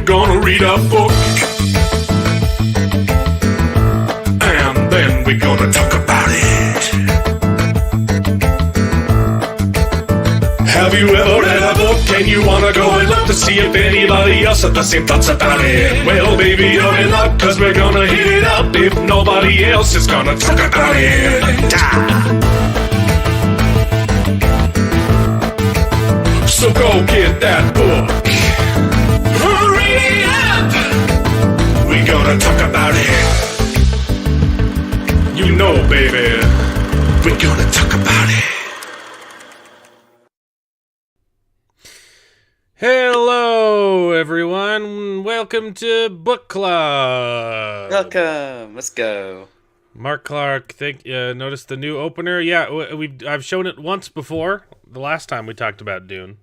we're gonna read a book. And then we're gonna talk about it. Have you ever read a book and you wanna go and look to see if anybody else has the same thoughts about it? Well, baby, you're in luck, cause we're gonna hit it up if nobody else is gonna talk about it. So go get that book. Hurry up! We're gonna talk about it. You know, baby, we're gonna talk about it. Hello, everyone. Welcome to Book Club. Welcome. Let's go. Mark Clark, noticed the new opener? Yeah, I've shown it once before. The last time we talked about Dune.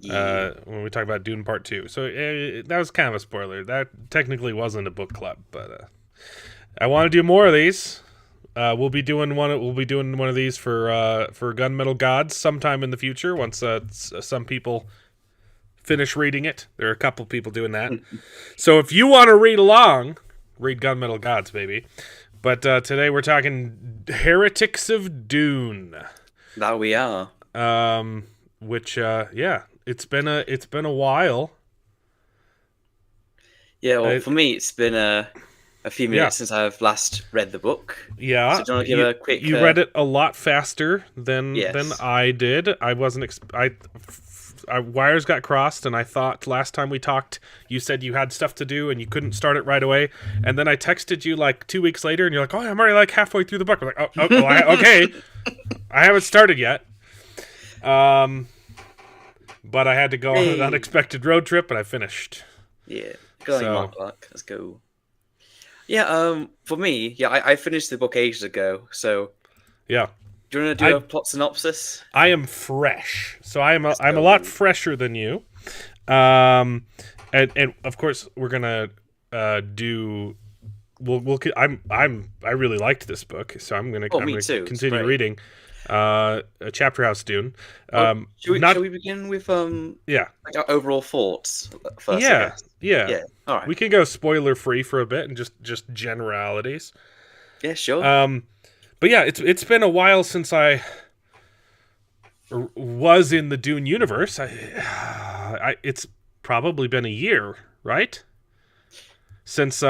Yeah. When we talked about Dune Part 2. So that was kind of a spoiler. That technically wasn't a book club, but I want to do more of these. We'll be doing one of these for Gunmetal Gods sometime in the future once some people finish reading it. There are a couple people doing that. So if you want to read along, read Gunmetal Gods, baby. But today we're talking Heretics of Dune. That we are. Which it's been a while. Yeah, well, for me, it's been a few minutes since I've last read the book. Yeah. So do you want to give a quick... You read it a lot faster than Yes. I did. I wasn't... wires got crossed, and I thought last time we talked, you said you had stuff to do and you couldn't start it right away. And then I texted you like 2 weeks later, and you're like, "Oh, I'm already like halfway through the book." I'm like, "Okay, I haven't started yet." But I had to go on an unexpected road trip, and I finised. Yeah, go on, Mark Clark. Let's go. Yeah, for me, I finished the book ages ago. So yeah. Do you want to do a plot synopsis? I am fresh, so I'm a lot fresher than you, and of course we're gonna do. I really liked this book, so I'm gonna continue reading. Chapter House Dune. Should we begin with like our overall thoughts first? Yeah. All right. We can go spoiler free for a bit and just generalities. Yeah, sure. But yeah, it's been a while since I was in the Dune universe. It's probably been a year, right? Since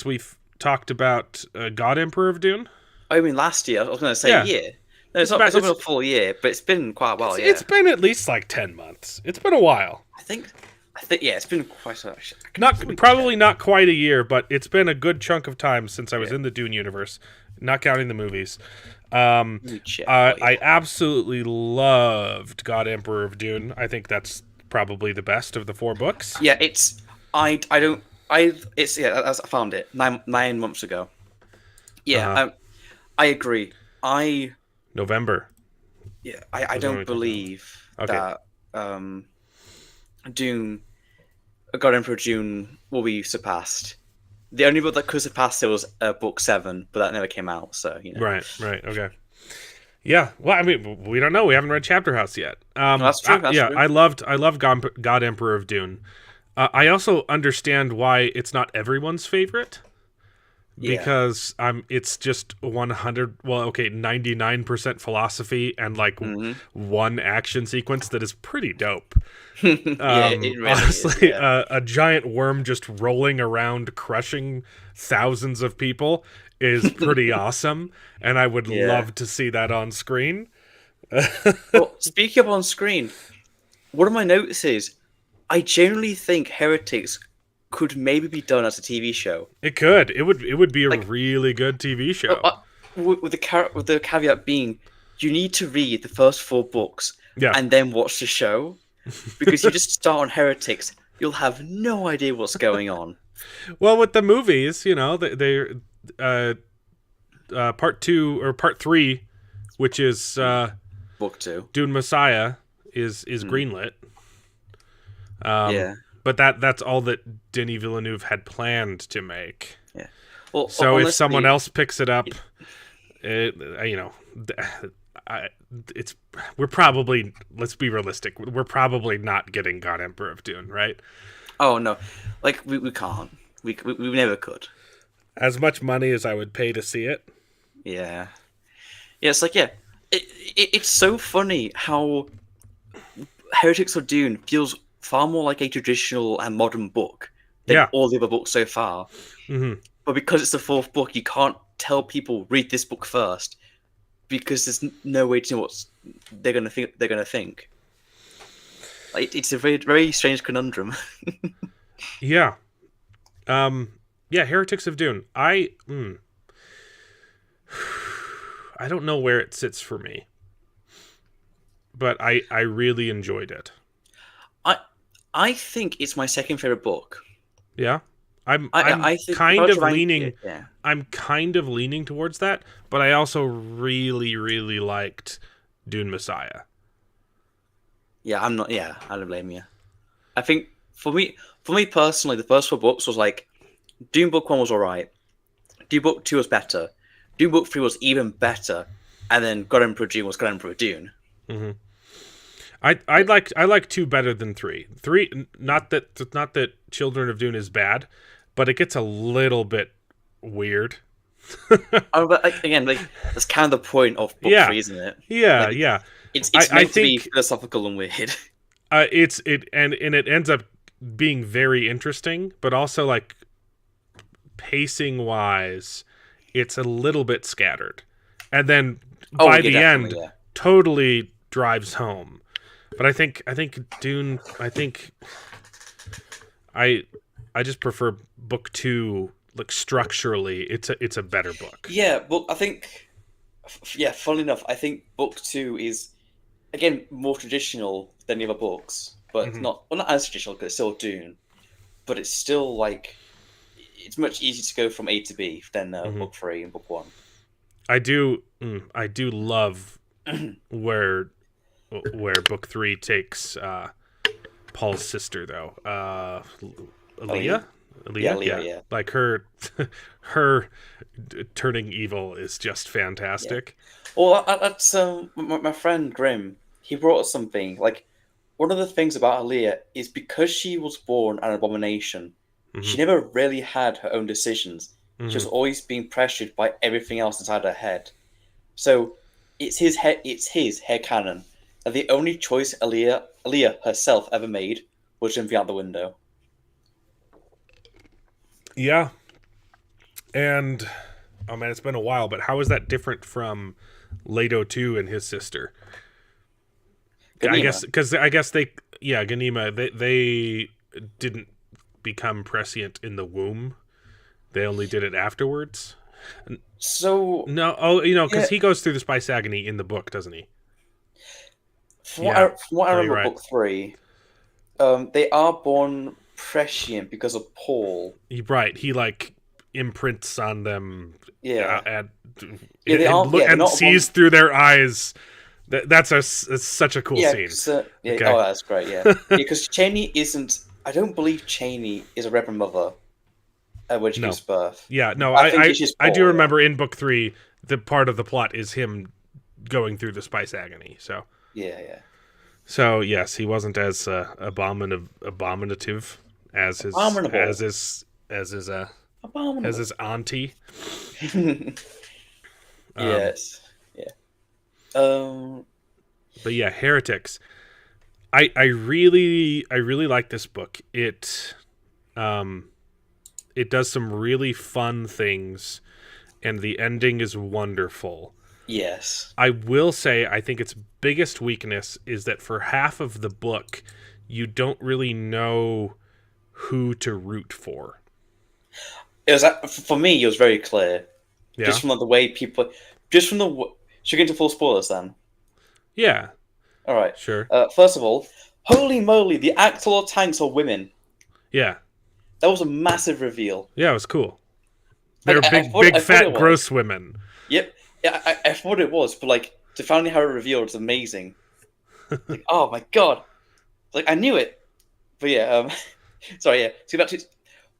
we've talked about God Emperor of Dune. I mean, last year. I was going to say year. No, it's not been a full year, but it's been quite a while. It's been at least like 10 months. It's been a while. I think it's been quite a... Probably not quite a year, but it's been a good chunk of time since I was in the Dune universe. Not counting the movies. I absolutely loved God Emperor of Dune. I think that's probably the best of the 4 books. Yeah, I found it 9 months ago. Yeah, I agree. November. Yeah, I don't believe that Dune, God Emperor of Dune will be surpassed. The only book that could surpass it was book 7, but that never came out. So Right. Okay. Yeah. Well, I mean, we don't know. We haven't read Chapter House yet. That's true. That's true. I loved God Emperor of Dune. I also understand why it's not everyone's favorite. Because it's just 99% philosophy and like one action sequence that is pretty dope. It really honestly, is, a giant worm just rolling around crushing thousands of people is pretty awesome, and I would love to see that on screen. Well, speaking of on screen, one of my notes is I genuinely think Heretics could maybe be done as a TV show. It could. It would be a really good TV show. With the caveat being, you need to read the first 4 books and then watch the show, because you just start on Heretics, you'll have no idea what's going on. Well, with the movies, they part 2 or part 3, which is book 2, Dune Messiah, is greenlit. Yeah. But that's all that Denis Villeneuve had planned to make. Yeah. Well, so if someone else picks it up, we're probably, let's be realistic, we're probably not getting God Emperor of Dune, right? Oh no, like we can't. We never could. As much money as I would pay to see it. Yeah. Yeah, it's like it's so funny how Heretics of Dune feels far more like a traditional and modern book than Yeah. all the other books so far. Mm-hmm. But because it's the fourth book, you can't tell people read this book first because there's no way to know what they're gonna think. They're gonna think. Like, it's a very very strange conundrum. Yeah. Yeah. Heretics of Dune. I don't know where it sits for me, but I really enjoyed it. I think it's my second favorite book. Yeah. I'm I think kind of leaning it, yeah. I'm kind of leaning towards that, but I also really really liked Dune Messiah. Yeah, I'm not. Yeah, I don't blame you. I think for me personally, the first four books was like Dune Book One was alright. Dune Book Two was better. Dune Book Three was even better, and then God Emperor Dune was God Emperor Dune. Mm-hmm. I like 2 better than 3. 3, not that Children of Dune is bad, but it gets a little bit weird. Oh, but again, like that's kind of the point of book three, isn't it? Yeah, like, yeah. It's meant to be philosophical and weird. It ends up being very interesting, but also like pacing wise, it's a little bit scattered, and then by the end, totally drives home. But I think Dune. I just prefer book 2. Like structurally, it's a better book. Yeah, but I think, funnily enough, I think book 2 is again more traditional than the other books, but not as traditional because it's still Dune, but it's still like it's much easier to go from A to B than book 3 and book 1. I do love where book 3 takes Paul's sister though. Aaliyah? Yeah. Like her turning evil is just fantastic. Yeah. Well, that's my friend Grim. He brought us something. Like, one of the things about Aaliyah is because she was born an abomination, she never really had her own decisions. She was always being pressured by everything else inside her head. So it's his headcanon that the only choice Aaliyah herself ever made was jumping out the window. Yeah. And oh man, it's been a while, but how is that different from Leto 2 and his sister? Ganima. I guess Ganima, they didn't become prescient in the womb. They only did it afterwards. So no, because he goes through the spice agony in the book, doesn't he? From what I remember, book 3, they are born prescient because of Paul. Right, he like imprints on them. Yeah, and sees through their eyes. That's such a cool scene. Okay. Oh, that's great. Yeah, because Cheney isn't. I don't believe Cheney is a Reverend Mother when she gives birth. Yeah, no, I do remember in book 3 the part of the plot is him going through the spice agony. So yeah. So yes, he wasn't as abominative as his auntie. Yes. Yeah. But yeah, Heretics. I really like this book. It does some really fun things, and the ending is wonderful. Yes. I will say I think its biggest weakness is that for half of the book, you don't really know who to root for. It was for me. It was very clear, yeah? Just from the way people, just from the. Should we get into full spoilers then? Yeah. All right. Sure. First of all, holy moly! The Actalor tanks are women. Yeah. That was a massive reveal. Yeah, it was cool. They're big, fat, gross women. Yep. Yeah, I thought it was, but like to finally have it revealed is amazing. Like, oh my god! Like I knew it, but yeah. Sorry, yeah. So back to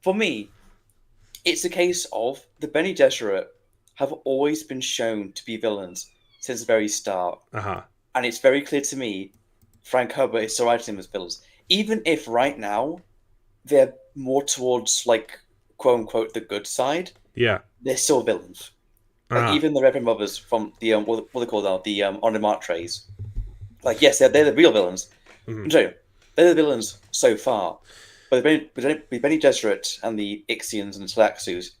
for me, it's a case of the Bene Gesserit have always been shown to be villains since the very start, and it's very clear to me Frank Herbert is still writing them as villains, even if right now they're more towards like quote unquote the good side, Yeah. they're still villains. Like Uh-huh. even the Reverend Mothers from the what they call now the on the Mark trays. Like yes, they're the real villains. Mhm. No, they're the villains so far. But the Benny Gesserit and the Ixians and Talaxus,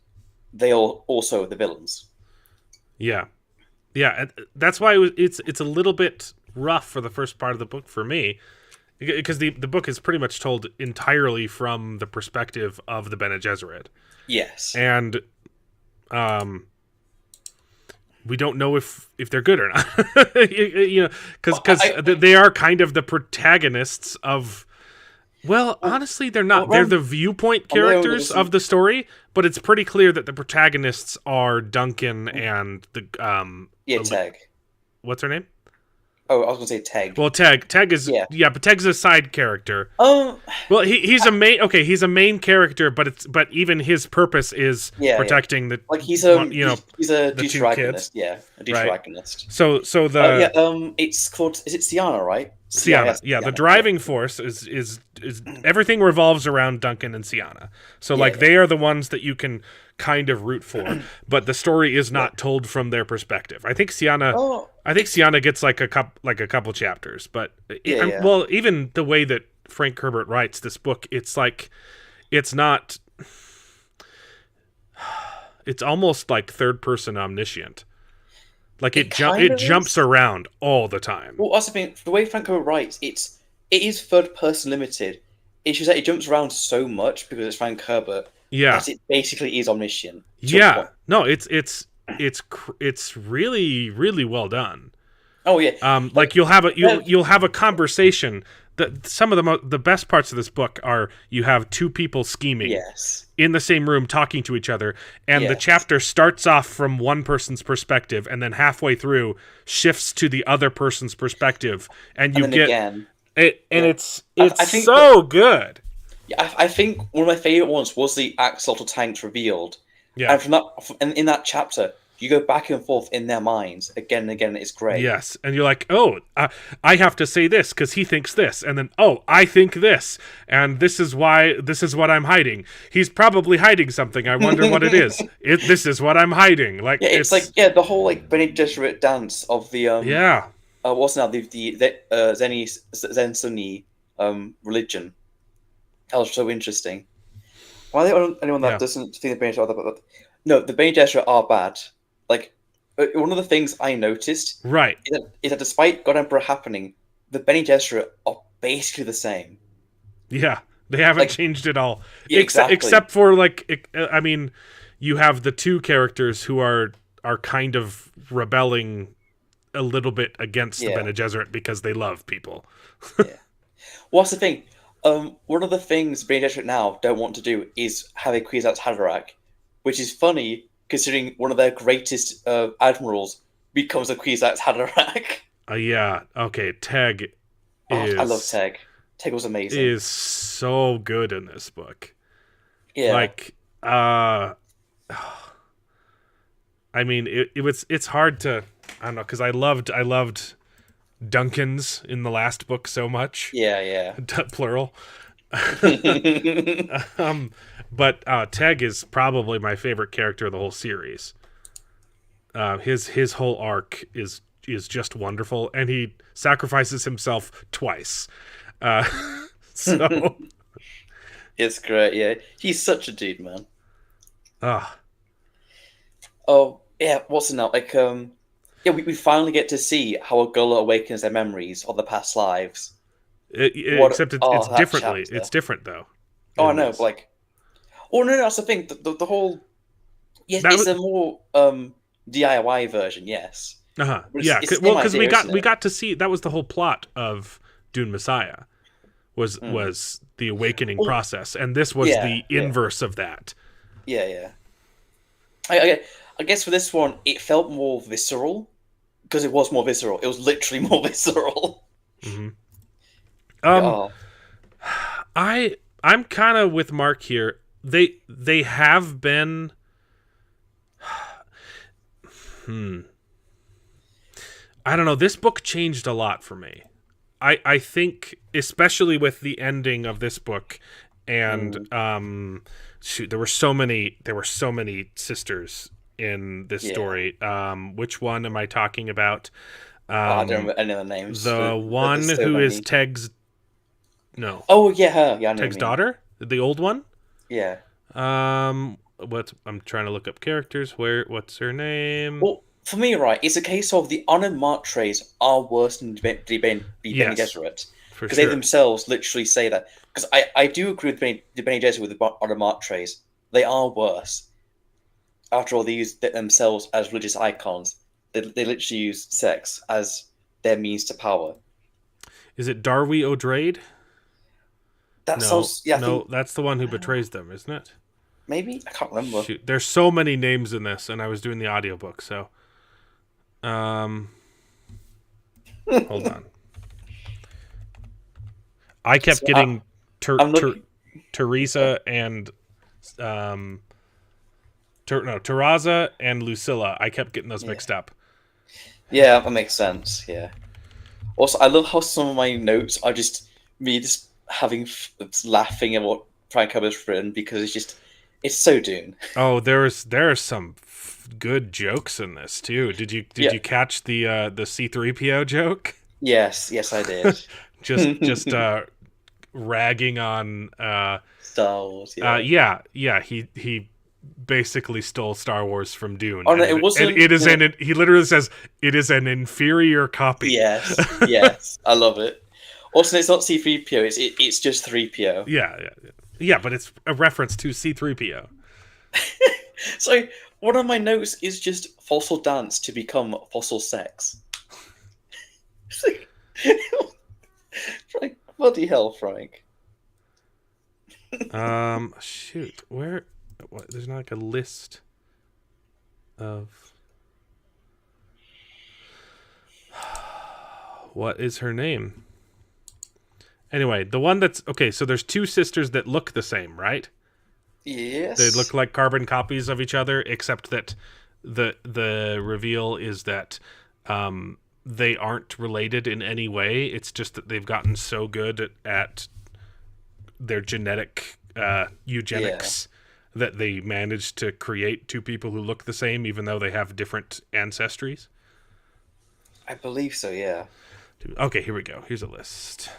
they are also the villains. Yeah. Yeah, and that's why it's a little bit rough for the first part of the book for me, because the book is pretty much told entirely from the perspective of the Bene Gesserit, Yes. and we don't know if they're good or not. Because they are kind of the protagonists of. Well, honestly, they're not. They're the viewpoint characters of the story, but it's pretty clear that the protagonists are Duncan and the Teg. What's her name? Oh, I was gonna say Teg. Well, Teg is but Teg's a side character. Well, he's a main. Okay, he's a main character, but even his purpose is protecting the like he's a the douche two kids. Yeah, a douche ragonist. So the it's called, is it Sienna, right? Sienna, the driving force is everything revolves around Duncan and Sienna. So they are the ones that you can kind of root for, but the story is not told from their perspective. I think Sienna gets like a couple chapters, but well, even the way that Frank Herbert writes this book, it's like it's not. It's almost like third person omniscient. Like it jumps around all the time. Well, also, the way Frank Herbert writes, it is third person limited. It's just that it jumps around so much because it's Frank Herbert. Yeah, that it basically is omniscient. Yeah, no, it's really really well done. Oh yeah, like you'll have a conversation. Some of the best parts of this book are you have two people scheming in the same room talking to each other, and the chapter starts off from one person's perspective and then halfway through shifts to the other person's perspective, and you get again. It's so good. Yeah, I think one of my favorite ones was the axolotl tanks revealed. Yeah, and from that, in that chapter, you go back and forth in their minds again and again. It's great. Yes, and you're like, oh, I have to say this because he thinks this, and then I think this, and this is what I'm hiding. He's probably hiding something. I wonder what it is. This is what I'm hiding. Like it's like the whole like Benny Gesserit dance of the what's now Zen Sunni religion. That was so interesting. Why anyone that doesn't think the Bene Gesserit are bad? No, the Bene Gesserit are bad. Like, one of the things I noticed is that despite God Emperor happening, the Bene Gesserit are basically the same. Yeah, they haven't changed at all. Except for, I mean, you have the two characters who are kind of rebelling a little bit against the Bene Gesserit because they love people. What's the thing? One of the things Bene Gesserit now don't want to do is have a Kwisatz Haderach, which is funny considering one of their greatest admirals becomes a Kwisatz Haderach. Yeah. Okay. Teg is. I love Teg. Teg was amazing. Is so good in this book. Yeah. Like, I mean, it's hard to, I don't know, because I loved Duncan's in the last book so much. Yeah. Plural. But Teg is probably my favorite character of the whole series. His whole arc is just wonderful, and he sacrifices himself twice. So it's great. Yeah, he's such a dude, man. Oh yeah. What's it now? Like we finally get to see how a girl awakens their memories of the past lives. Except it's differently. Chapter. It's different though. Oh, I know. Like, no, that's the thing. The whole it's a more DIY version. Yes. Yeah. Because we got to see that was the whole plot of Dune Messiah was the awakening process, and this was the inverse of that. Yeah. I guess for this one, it felt more visceral because it was more visceral. It was literally more visceral. Mm-hmm. I'm kind of with Mark here. They have been. I don't know. This book changed a lot for me. I think, especially with the ending of this book, and shoot, there were so many sisters in this story. Which one am I talking about? I don't remember any of the names. The one there's so who is many. Teg's. No. Oh yeah, her. Yeah, I know Teg's what you mean. daughter, the old one. Yeah. I'm trying to look up characters. What's her name? Well, for me, right, it's a case of the honored martres are worse than the Bene Gesserit. For Because sure. they themselves literally say that. Because I do agree with the Bene Gesserit with the honored martres. They are worse. After all, they use themselves as religious icons. They literally use sex as their means to power. Is it Darwy O'Drade? That No, sounds... Yeah, I no, think... that's the one who betrays them, isn't it? Maybe? I can't remember. Shoot, there's so many names in this, and I was doing the audiobook, so... hold on. I kept So getting I'm looking... Teresa and... Terraza and Lucilla. I kept getting those mixed up. Yeah, that makes sense, yeah. Also, I love how some of my notes are just me just laughing at what Frank Herbert's written, because it's so Dune. Oh, there are some good jokes in this too. Did you catch the C3PO joke? Yes, I did. just ragging on Star Wars. Yeah. He basically stole Star Wars from Dune. Oh no, it wasn't. And it is he literally says it is an inferior copy. Yes, I love it. Also, it's not C3PO. It's just 3PO. Yeah, but it's a reference to C3PO. So one of my notes is just fossil dance to become fossil sex. Frank, bloody hell, Frank. Shoot, where? What? There's not like a list of what is her name? Anyway, the one that's okay. So there's two sisters that look the same, right? Yes. They look like carbon copies of each other, except that the reveal is that they aren't related in any way. It's just that they've gotten so good at their genetic eugenics that they managed to create two people who look the same, even though they have different ancestries. I believe so, yeah. Okay, here we go. Here's a list.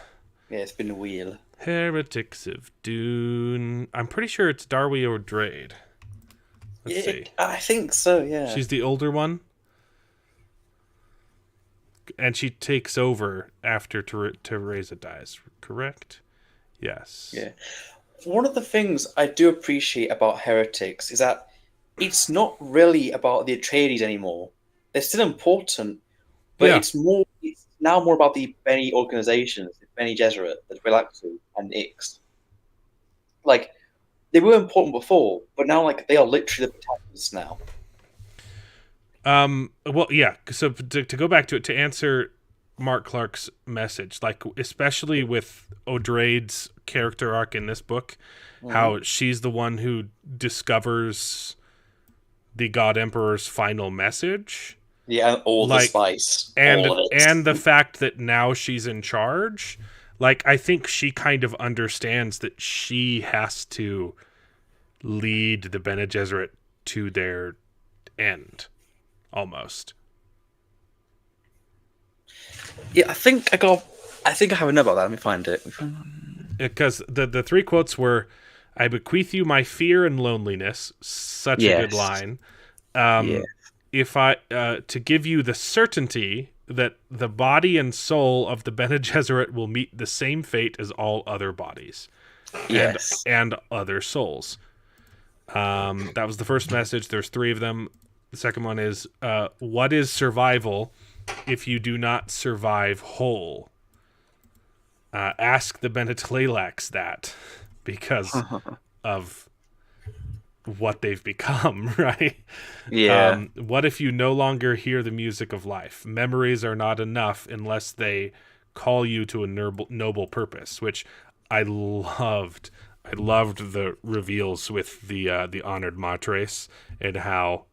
Yeah, it's been a wheel. Heretics of Dune. I'm pretty sure it's Darwy O'Drade. Let's see. I think so, yeah. She's the older one. And she takes over after Teresa dies, correct? Yes. Yeah. One of the things I do appreciate about Heretics is that it's not really about the Atreides anymore. They're still important, but it's now more about the Bene organizations, the Bene Gesserit, the Relaxu, and Ix. Like, they were important before, but now they are literally the protagonists now. Well, yeah. So to go back to it, to answer Mark Clark's message, especially with O'Drade's character arc in this book, how she's the one who discovers the God Emperor's final message. Yeah, and all the spice. And the fact that now she's in charge. I think she kind of understands that she has to lead the Bene Gesserit to their end. Almost. Yeah, I think I have a note about that. Let me find it. Because the three quotes were, "I bequeath you my fear and loneliness." Such a good line. If I to give you the certainty that the body and soul of the Bene Gesserit will meet the same fate as all other bodies, and other souls. That was the first message. There's three of them. The second one is, what is survival if you do not survive whole? Ask the Bene Tleilax that, because of what they've become, right? Yeah. What if you no longer hear the music of life? Memories are not enough unless they call you to a noble purpose, which I loved. I loved the reveals with the honored Matres and how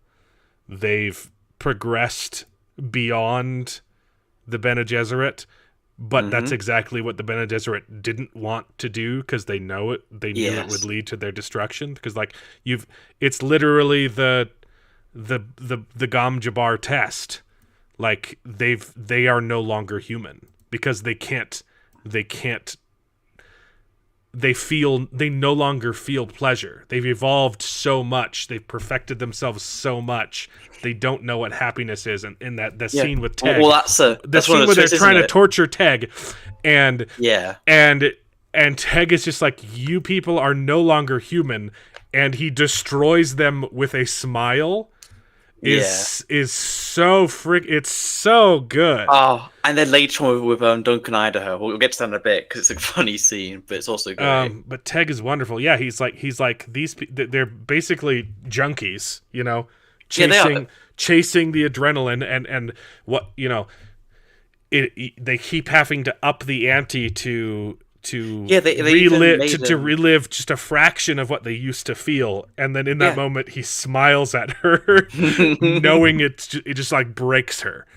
they've progressed beyond the Bene Gesserit but that's exactly what the Bene Gesserit didn't want to do because they know it. They knew it would lead to their destruction. Because like it's literally the Gom Jabbar test. Like they are no longer human because they no longer feel pleasure. They've evolved so much. They've perfected themselves so much. They don't know what happiness is. And in that scene with Teg, well, that's the scene where they're trying to torture Teg, and Teg is just like, you people are no longer human, and he destroys them with a smile. Is so it's so good. Oh, and then later on with Duncan Idaho, we'll get to that in a bit because it's a funny scene, but it's also great. But Teg is wonderful. Yeah, he's like they're basically junkies, you know, chasing the adrenaline and what, you know, they keep having to up the ante to relive just a fraction of what they used to feel, and then in that moment he smiles at her, knowing it just like breaks her.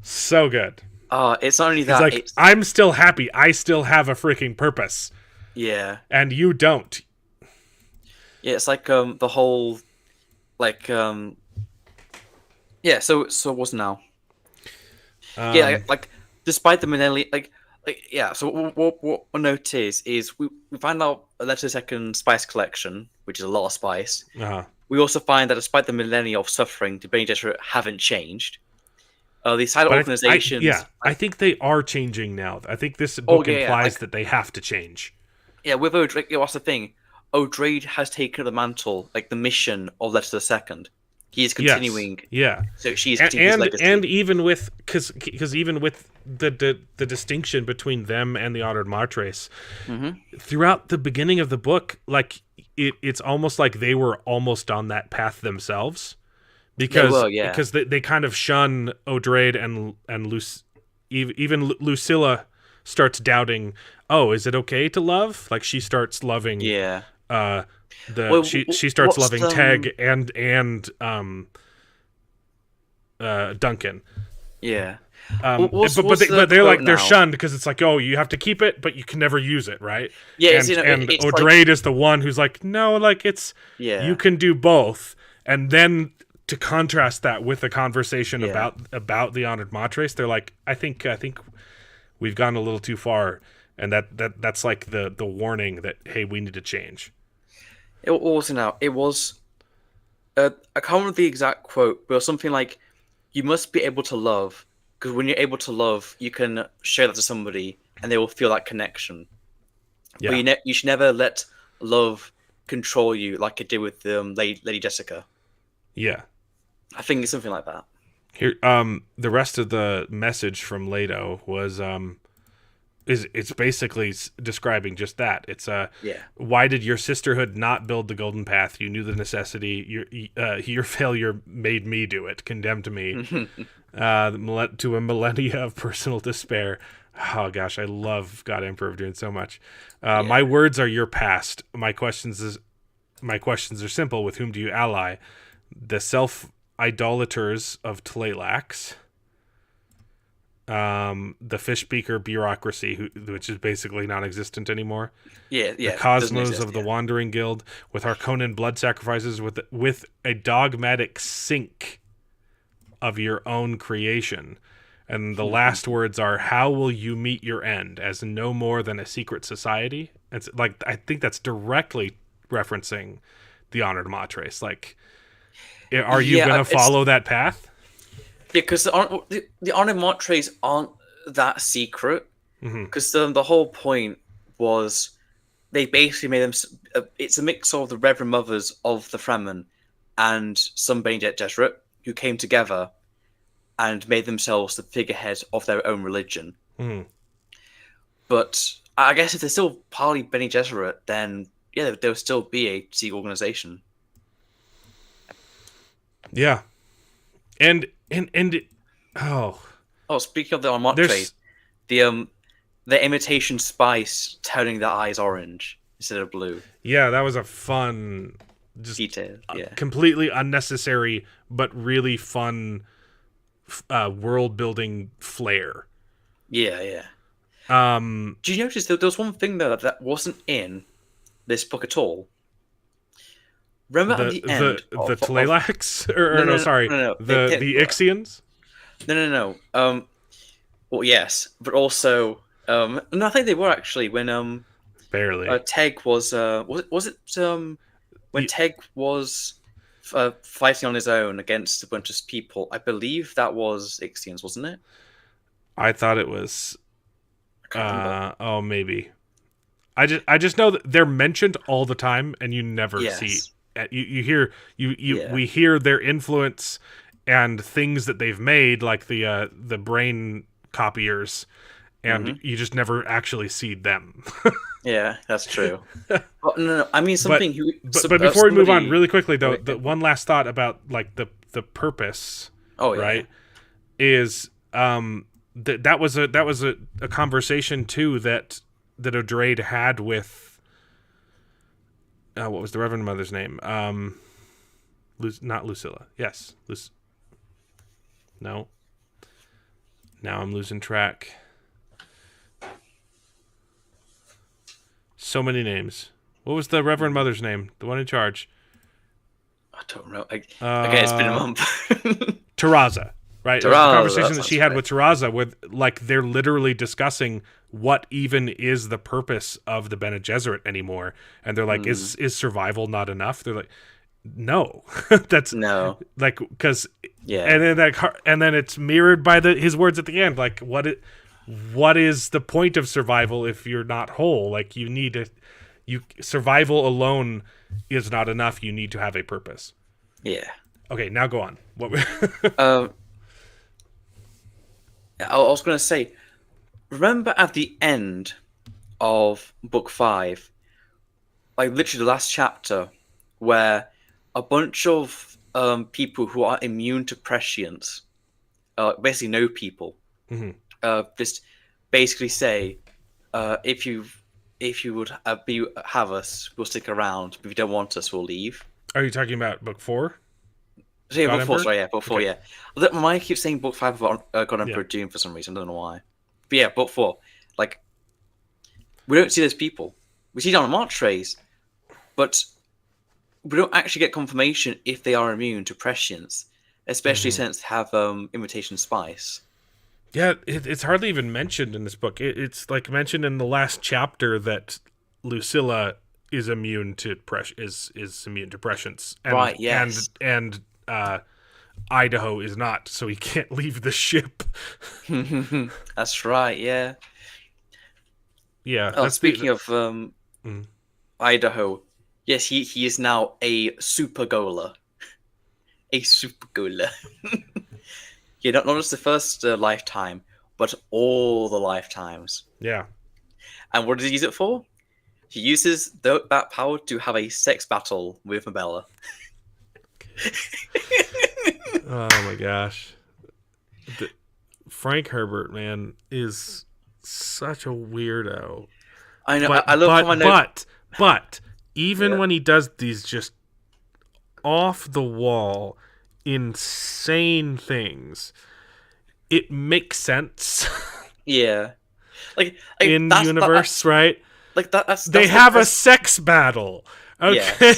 So good. It's not only that. Like, I'm still happy. I still have a freaking purpose. Yeah. And you don't. Yeah, it's like the whole, like So what's now? Like despite the millennium, so what we'll notice is we find out a Letter Second spice collection, which is a lot of spice. We also find that despite the millennia of suffering, the Bene Gesserit haven't changed. These side organizations... I think they are changing now. I think this book implies that they have to change. Yeah, with O'Drade, that's the thing. O'Drade has taken the mantle, like the mission of Letter Second. He is continuing. Yes, yeah. So she's continuing his legacy. And even with... Because even with the distinction between them and the Honored Martres, throughout the beginning of the book, like it's almost like they were almost on that path themselves, because they kind of shun O'Drade and even Lucilla starts doubting, oh, is it okay to love? Like she starts loving she starts loving Teg and Duncan. Yeah. But they're like, they're shunned because it's like, oh, you have to keep it, but you can never use it, right? Yeah, and O'Drade is the one who's like, no, like it's you can do both. And then to contrast that with a conversation about the Honored Martres, they're like, I think we've gone a little too far, and that's like the warning that, hey, we need to change. It was I can't remember the exact quote, but it was something like, you must be able to love. Because when you're able to love, you can share that to somebody, and they will feel that connection. Yeah. But you should never let love control you, like it did with Lady Jessica. Yeah, I think it's something like that. Here, the rest of the message from Leto was it's basically describing just that. It's why did your sisterhood not build the golden path? You knew the necessity. Your failure made me do it, condemned me to a millennia of personal despair. Oh gosh, I love God Emperor of Dune so much. My words are your past. My questions are simple. With whom do you ally? The self-idolaters of Tleilax. The Fishbeaker bureaucracy, which is basically non-existent anymore. The Cosmos of the Wandering Guild, with Harkonnen blood sacrifices, with a dogmatic sink of your own creation. And the last words are, how will you meet your end, as no more than a secret society? It's like, I think that's directly referencing the Honored Martres. Like, are you going to follow that path? Yeah, because the Honored Martres aren't that secret. Because the whole point was they basically made them. It's a mix of the Reverend Mothers of the Fremen and some Bene Gesserit who came together and made themselves the figurehead of their own religion. But I guess if they're still partly Bene Gesserit, then there'll still be a secret organization. Yeah, and speaking of the Martres, the imitation spice turning their eyes orange instead of blue. Yeah, that was a fun detail. Completely unnecessary but really fun world building flair. Yeah. Do you notice there was one thing though that wasn't in this book at all? Remember at the end the Tleilax? The Ixians? No. Well, yes, but also, no, I think they were actually when Barely. Teg was when Teg was fighting on his own against a bunch of people. I believe that was Ixians, wasn't it? I thought it was. I can't remember. Oh, maybe. I just know that they're mentioned all the time, and you never see. You hear we hear their influence and things that they've made, like the brain copiers, and you just never actually see them. Yeah, that's true. But no, I mean something. But before we move on, really quickly though, the one last thought about like the purpose. Oh yeah. Right. Is that was a conversation too that Odrade had with. What was the Reverend Mother's name? Not Lucilla. Yes, No. Now I'm losing track. So many names. What was the Reverend Mother's name? The one in charge. I don't know. Okay, it's been a month. Taraza, right? It was the conversation that she had with Taraza, where like they're literally discussing what even is the purpose of the Bene Gesserit anymore, and they're like, "Is survival not enough?" They're like, "No, that's no." Like, because and then it's mirrored by his words at the end. Like, what is the point of survival if you're not whole? Like, you need to. Survival alone is not enough. You need to have a purpose. Yeah. Okay, now go on. What? I was going to say, remember at the end of book 5, like literally the last chapter, where a bunch of people who are immune to prescience, basically no people, just basically say, if you would have us, we'll stick around. If you don't want us, we'll leave. Are you talking about book 4? So yeah, book 4. Sorry, yeah, book 4. Okay. Yeah. My mind keeps saying book 5 about God Emperor Dune for some reason. I don't know why. But yeah, book 4. Like, we don't see those people. We see them on march trays, but we don't actually get confirmation if they are immune to prescience, especially since they have imitation spice. Yeah, it's hardly even mentioned in this book. It's like mentioned in the last chapter that Lucilla is immune to is immune to prescience. And, right. Yes. And Idaho is not, so he can't leave the ship. That's right. Yeah. Yeah. Oh, speaking of Idaho, yes, he is now a super goaler. A super goaler. Yeah, not just the first lifetime, but all the lifetimes. Yeah. And what does he use it for? He uses that power to have a sex battle with Mabella. Oh my gosh. Frank Herbert, man, is such a weirdo. I know. I love how I know. But even when he does these just off the wall, insane things, it makes sense. Yeah, like in universe, right? Like that's they have a sex battle. Okay.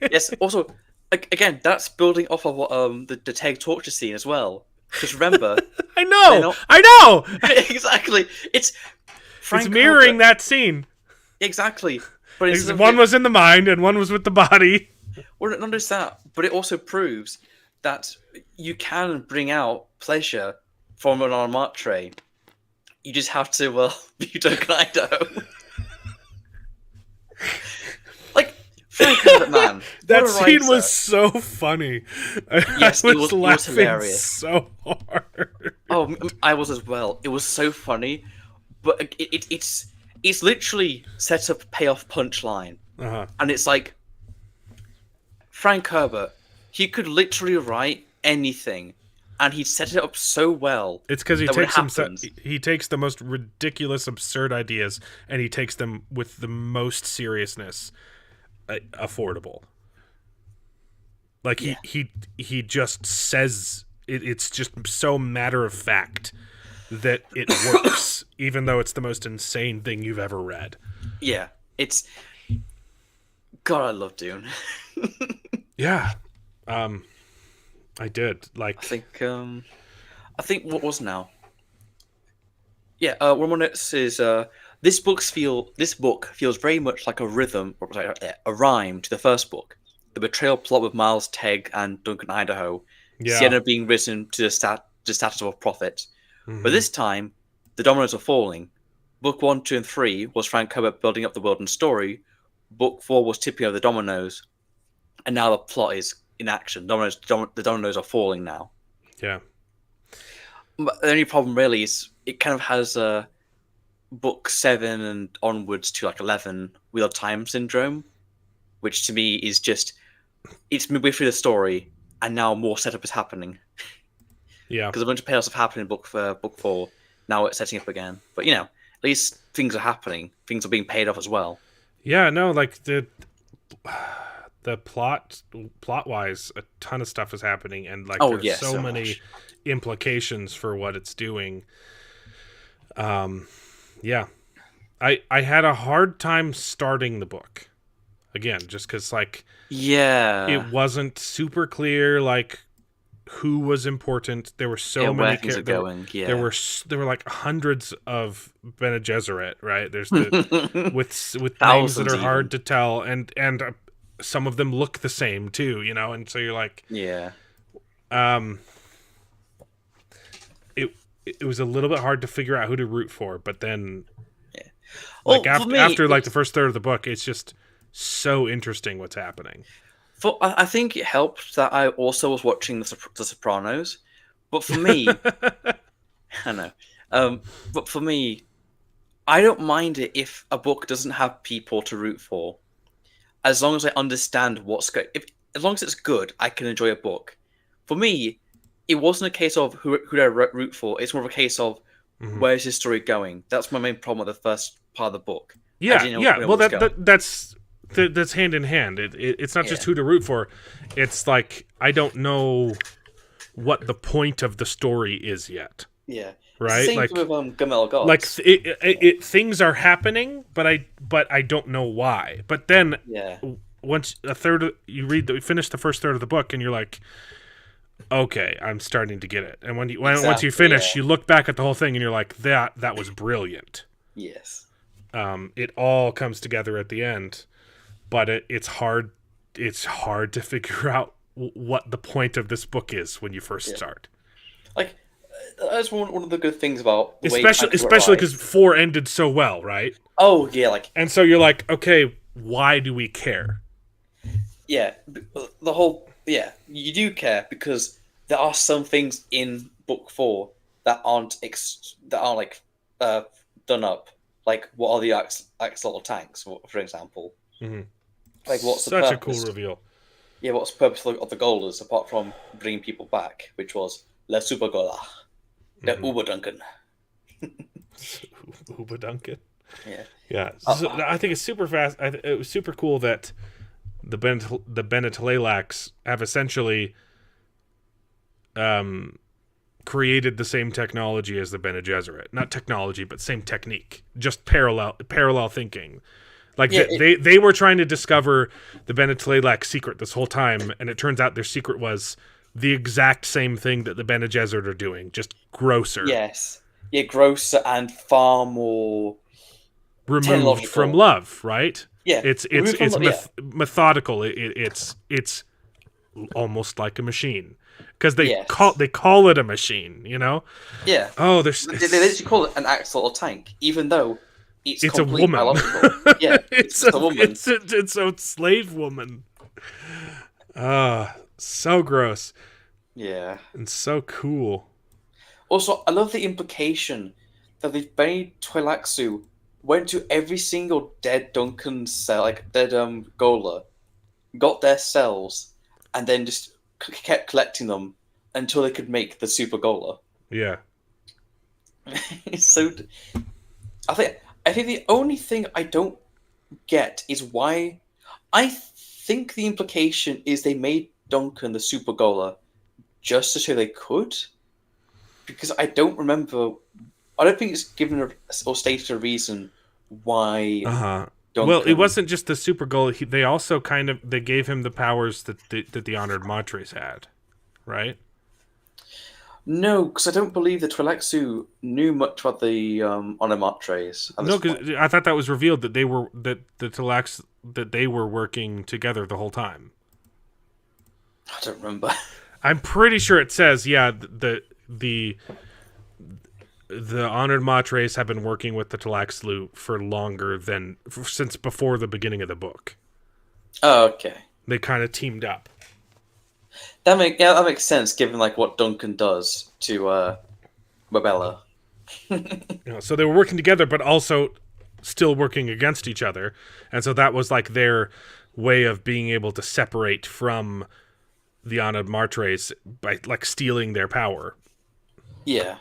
Yes. Also, again, that's building off of what the Teg torture scene as well. Because remember, I know. Exactly. It's mirroring that scene. Exactly. But one was in the mind and one was with the body. Well, not just that, but it also proves that you can bring out pleasure from an armat tray. You just have to be Idaho. Like, Frank Herbert, man. That scene was so funny. Yes, I it was laughing hilarious. So hard. Oh, I was as well. It was so funny, but it's literally set up payoff punchline, and it's like Frank Herbert. He could literally write anything, and he'd set it up so well. It's because he takes the most ridiculous, absurd ideas, and he takes them with the most seriousness, affordable. Like he just says it's just so matter of fact that it works, even though it's the most insane thing you've ever read. Yeah, it's God. I love Dune. Yeah, I did like. I think what was now. Yeah, one more notes is this book feels very much like a rhythm, or sorry, a rhyme to the first book. The betrayal plot with Miles, Tegg, and Duncan Idaho. Yeah. Sienna being risen to the status of a prophet. Mhm. But this time, the dominoes are falling. Book 1, 2, and 3 was Frank Herbert building up the world and story. Book 4 was tipping over the dominoes. And now the plot is in action. The dominoes are falling now. Yeah. But the only problem really is it kind of has book 7 and onwards to like 11 Wheel of Time syndrome, which to me is just it's midway through the story and now more setup is happening. Yeah. Because a bunch of payoffs have happened in book 4. Now it's setting up again. But at least things are happening. Things are being paid off as well. Yeah, no, like the plot wise, a ton of stuff is happening, and like there's so many much implications for what it's doing. Yeah, I had a hard time starting the book again, just because like it wasn't super clear like who was important. There were so many characters. There were like hundreds of Bene Gesserit, right? There's with names that are hard to tell, and some of them look the same too, and so you're like, it was a little bit hard to figure out who to root for, but then after like the first third of the book, it's just so interesting what's happening. I think it helped that I also was watching The Sopranos, but for me, I know, but for me, I don't mind it if a book doesn't have people to root for, as long as I understand what's good. As long as it's good, I can enjoy a book. For me, it wasn't a case of who do I root for. It's more of a case of where's this story going. That's my main problem with the first part of the book. Well, that's hand in hand. It's not just who to root for. It's like I don't know what the point of the story is yet. Yeah, right. Same like with Gamel Gods. Like things are happening, but I don't know why. But then once you finish the first third of the book, and you're like, okay, I'm starting to get it. And once you finish, you look back at the whole thing, and you're like, that was brilliant. Yes. It all comes together at the end. But it's hard to figure out what the point of this book is when you first start. Like, that's one of the good things about the especially because 4 ended so well, right? Oh yeah, like, and so you're like, okay, why do we care? Yeah, the whole you do care because there are some things in book 4 that aren't done up. Like, what are the axolotl tanks, for example? Mm-hmm. Like, what's such a cool reveal? Yeah, what's the purpose of the Golas apart from bringing people back, which was La Super Gola, the Uber Duncan. Uber Duncan. Yeah. So I think it's super fast. It was super cool that the Bene Tleilax have essentially created the same technology as the Bene Gesserit. Not technology, but same technique. Just parallel thinking. Like they were trying to discover the Bene Tleilax secret this whole time, and it turns out their secret was the exact same thing that the Bene Gesserit are doing, just grosser. Yes. Yeah, grosser and far more removed from love, right? Yeah. It's methodical. It's almost like a machine. Because they call it a machine, Yeah. Oh, they literally call it an axolotl tank, even though it's a woman. Biological. Yeah, it's a woman. It's a slave woman. So gross. Yeah. And so cool. Also, I love the implication that the Bene Tleilaxu went to every single dead Duncan cell, like dead Gola, got their cells, and then just kept collecting them until they could make the Super Gola. Yeah. It's so. I think the only thing I don't get is why. I think the implication is they made Duncan the Super Gola just to show they could. because I don't remember. I don't think it's given or stated a reason why. Well, it wasn't just the super goal. They also they gave him the powers that the Honored Matres had, right? No, because I don't believe the Twi'lexu knew much about the Honored Matres. No, because I thought that was revealed that the Twi'leks that they were working together the whole time. I don't remember. I'm pretty sure it says, yeah, the Honored Matres have been working with the Twi'leks for longer since before the beginning of the book. Oh, okay. They kind of teamed up. That makes sense given like what Duncan does to Mabella. So they were working together, but also still working against each other, and so that was like their way of being able to separate from the Honored Matres by like stealing their power. Yeah,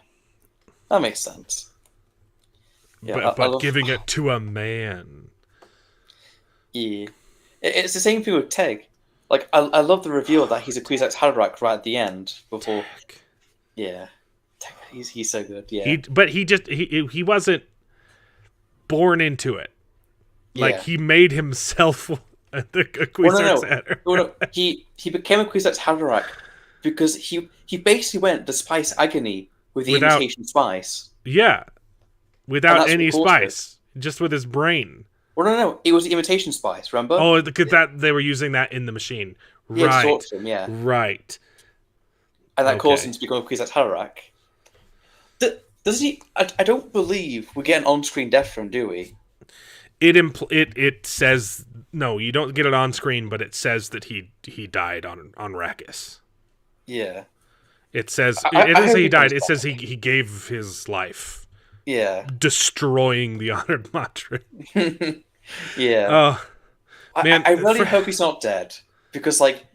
that makes sense. Yeah, but giving it to a man. Yeah, it's the same thing with Teg. Like, I love the reveal that he's a Kwisatz Haderach right at the end before. Teg. Yeah, he's so good. Yeah, he wasn't born into it. Like he made himself a Kwisatz Haderach. No, he became a Kwisatz Haderach because he basically went the spice agony with the imitation spice. Yeah, without any spice, just with his brain. Well, no, it was the imitation spice. Remember? Oh, because they were using that in the machine, right? Yeah, right. And that caused him to become a Kwisatz Haderach. Does he? I don't believe we get an on-screen death from, do we? It says no. You don't get it on screen, but it says that he died on Arrakis. Yeah. It says it doesn't say he died. It says he gave his life. Yeah. Destroying the Honored Matres. Yeah. Oh, man, I really hope he's not dead because, like,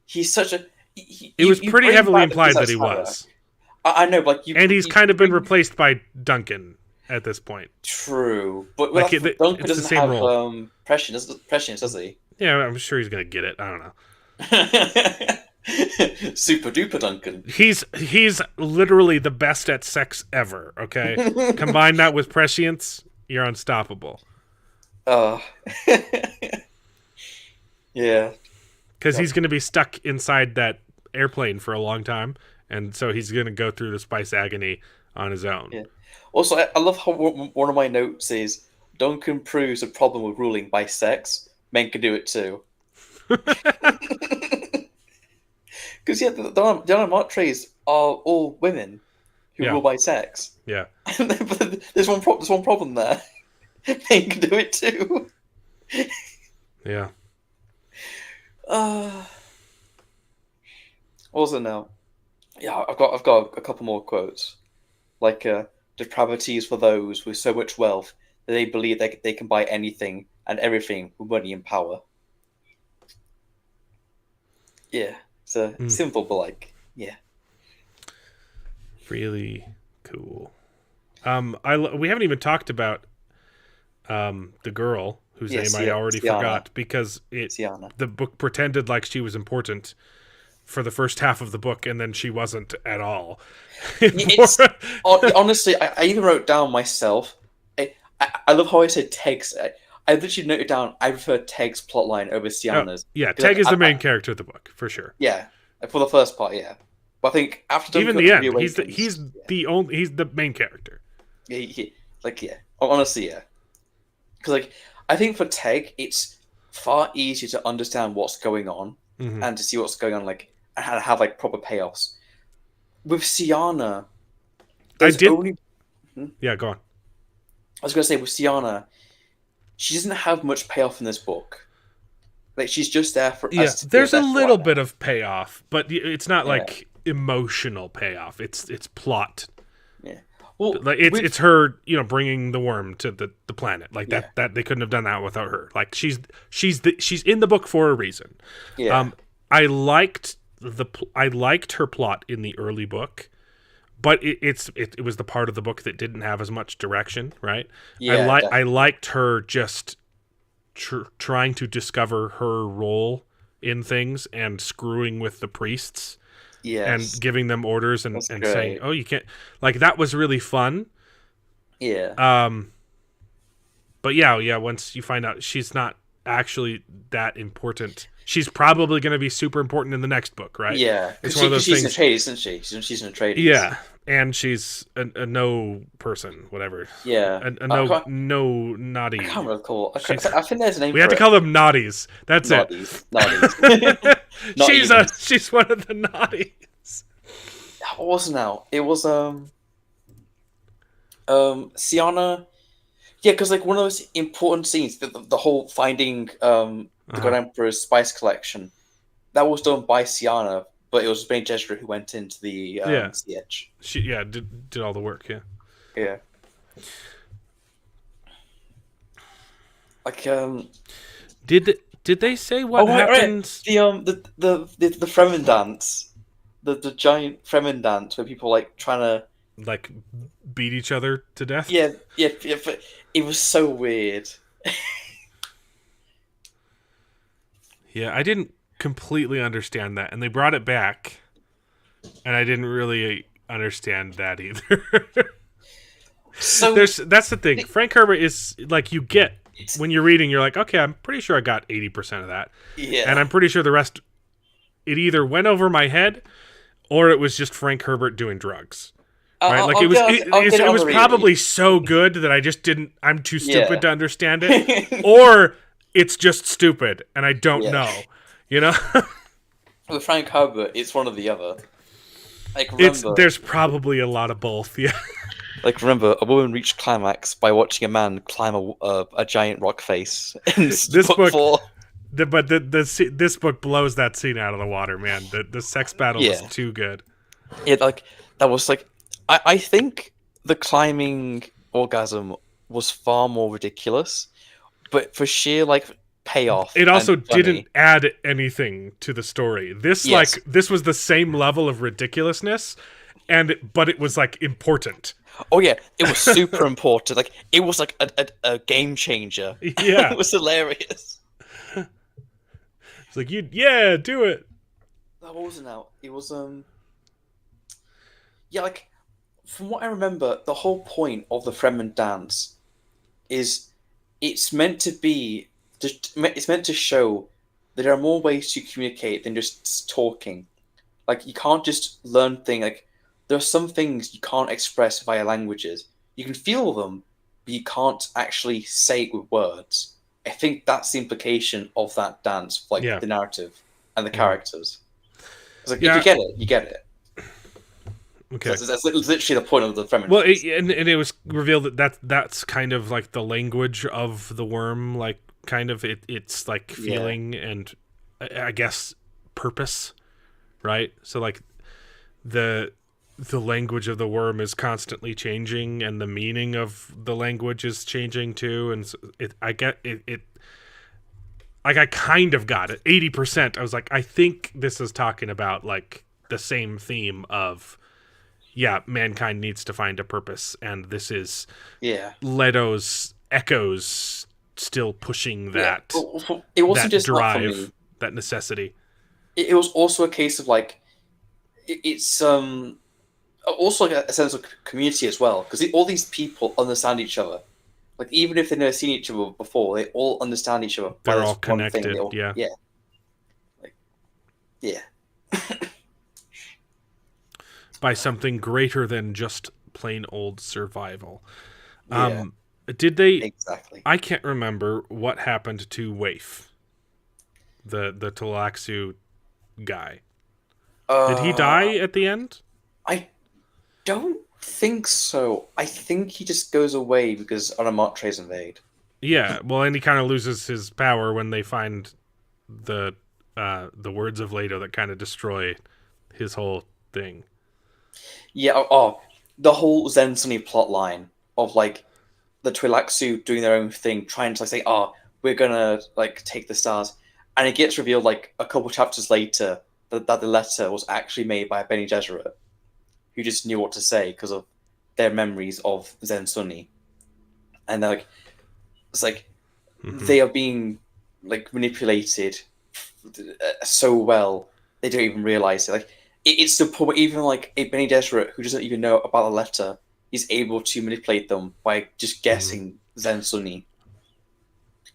he's such a. It was pretty heavily implied that he was. I know, but and he's kind of been replaced by Duncan at this point. True, but like Duncan doesn't have prescience, does he? Yeah, I'm sure he's gonna get it. I don't know. Super duper Duncan. He's literally the best at sex ever. Okay, combine that with prescience, you're unstoppable. Yeah. Because he's going to be stuck inside that airplane for a long time, and so he's going to go through the spice agony on his own. Yeah. Also, I love how one of my notes is Duncan proves a problem with ruling by sex. Men can do it too. Because the Honored Matres are all women who rule by sex. Yeah. But there's one problem there. Men can do it too. Yeah. Also now, I've got a couple more quotes, like depravity is for those with so much wealth that they believe they can buy anything and everything with money and power. Yeah, it's simple, but like, yeah, really cool. We haven't even talked about the girl whose name I already forgot because the book pretended like she was important for the first half of the book, and then she wasn't at all. Honestly, I even wrote down myself. I love how I said Teg's. I literally noted down I prefer Teg's plotline over Sienna's. Teg is the main character of the book for sure. Yeah, for the first part, yeah. But I think after even the end, he's the main character. Honestly, yeah. Because like I think for Teg, it's far easier to understand what's going on and to see what's going on, like and how to have like proper payoffs. With Sienna, Yeah, go on. I was gonna say with Sienna, she doesn't have much payoff in this book. Like she's just there for. Yeah, there's a little bit of payoff, but it's not like emotional payoff. It's plot. Yeah. Well, like it's her, bringing the worm to the planet. Like that they couldn't have done that without her. Like she's in the book for a reason. Yeah. I liked her plot in the early book, but it was the part of the book that didn't have as much direction, right? Yeah. I liked her just trying to discover her role in things and screwing with the priests Yes, and giving them orders that's and saying, great. "Oh, you can't." Like that was really fun. Yeah, But yeah. Once you find out she's not actually that important, she's probably going to be super important in the next book, right? yeah, It's because one of those she's in things. Atreides, isn't she? She's in Atreides. Yeah, and she's a no person, whatever. Yeah, A I no can't, no I naughty. can't recall. She's I think there's a name we have for to it. call them naughties. That's it. Noddies, noddies, not even. She's one of the naughties. What was it now? It was Sienna. Yeah, because like one of those important scenes, the whole finding the God Emperor's spice collection, that was done by Sienna, but it was Bene Gesserit who went into the Yeah. siege. She did all the work. Yeah. Yeah. Like Did they say what right, happens? the Fremen dance, the giant Fremen dance where people like trying to Like beat each other to death? yeah, but it was so weird. Yeah, I didn't completely understand that, and they brought it back, and I didn't really understand that either. So That's the thing. Frank Herbert is like you get when you're reading, you're like, okay, I'm pretty sure I got 80% of that, yeah, and I'm pretty sure the rest it either went over my head or it was just Frank Herbert doing drugs. Right? Like it was probably so good that I just didn't. I'm too stupid to understand it, or it's just stupid and I don't know. You know, with Frank Herbert, it's one or the other. Like remember, there's probably a lot of both. Yeah. like remember, a woman reached climax by watching a man climb a giant rock face. In This book, four. this book blows that scene out of the water, man. The sex battle is too good. Yeah, like that was like I think the climbing orgasm was far more ridiculous, but for sheer like payoff, it also and funny, didn't add anything to the story. This this was the same level of ridiculousness, but it was like important. Oh yeah, it was super important. Like it was like a game changer. Yeah, it was hilarious. It's like do it. What was it now? It was yeah, like from what I remember, the whole point of the Fremen dance is it's meant to be it's meant to show that there are more ways to communicate than just talking. Like you can't just learn things. Like there are some things you can't express via languages. You can feel them, but you can't actually say it with words. I think that's the implication of that dance, like the narrative and the characters. It's like if you get it, you get it. Okay, that's literally the point of the Fremen. Well, and it was revealed that's kind of like the language of the worm, like kind of it's like feeling and I guess purpose, right? So like the language of the worm is constantly changing, and the meaning of the language is changing too. And so I kind of got it 80%. I was like, I think this is talking about like the same theme of. Yeah, mankind needs to find a purpose, and this is Leto's echoes still pushing that. It wasn't that just drive, that necessity. It was also a case of like it's also like a sense of community as well, because all these people understand each other. Like even if they've never seen each other before, they all understand each other. They're all connected. Yeah. Like, yeah. By something greater than just plain old survival. Did they exactly? I can't remember what happened to Waif, the Talaxu guy. Did he die at the end? I don't think so. I think he just goes away because Anamartres invade. Yeah, well, and he kind of loses his power when they find the words of Leto that kind of destroy his whole thing. Yeah, the whole Zen Sunny plot line of like the Twi'leksu doing their own thing, trying to like say, we're gonna like take the stars, and it gets revealed like a couple chapters later that the letter was actually made by Bene Gesserit, who just knew what to say because of their memories of Zen Sunny, and like it's like they are being like manipulated so well they don't even realize it. Like it's the point where even like a Benny Gesserit who doesn't even know about the letter is able to manipulate them by just guessing Zen Sunny.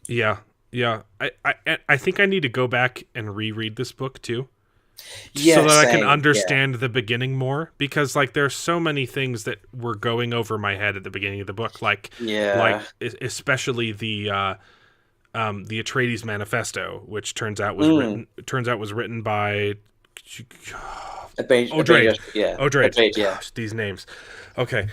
Yeah, yeah. I think I need to go back and reread this book too. Yeah, so that I can same, understand the beginning more, because like there's so many things that were going over my head at the beginning of the book, like especially the Atreides Manifesto, which turns out was written by O'Drade. O'Drade, yeah. Gosh, these names. Okay.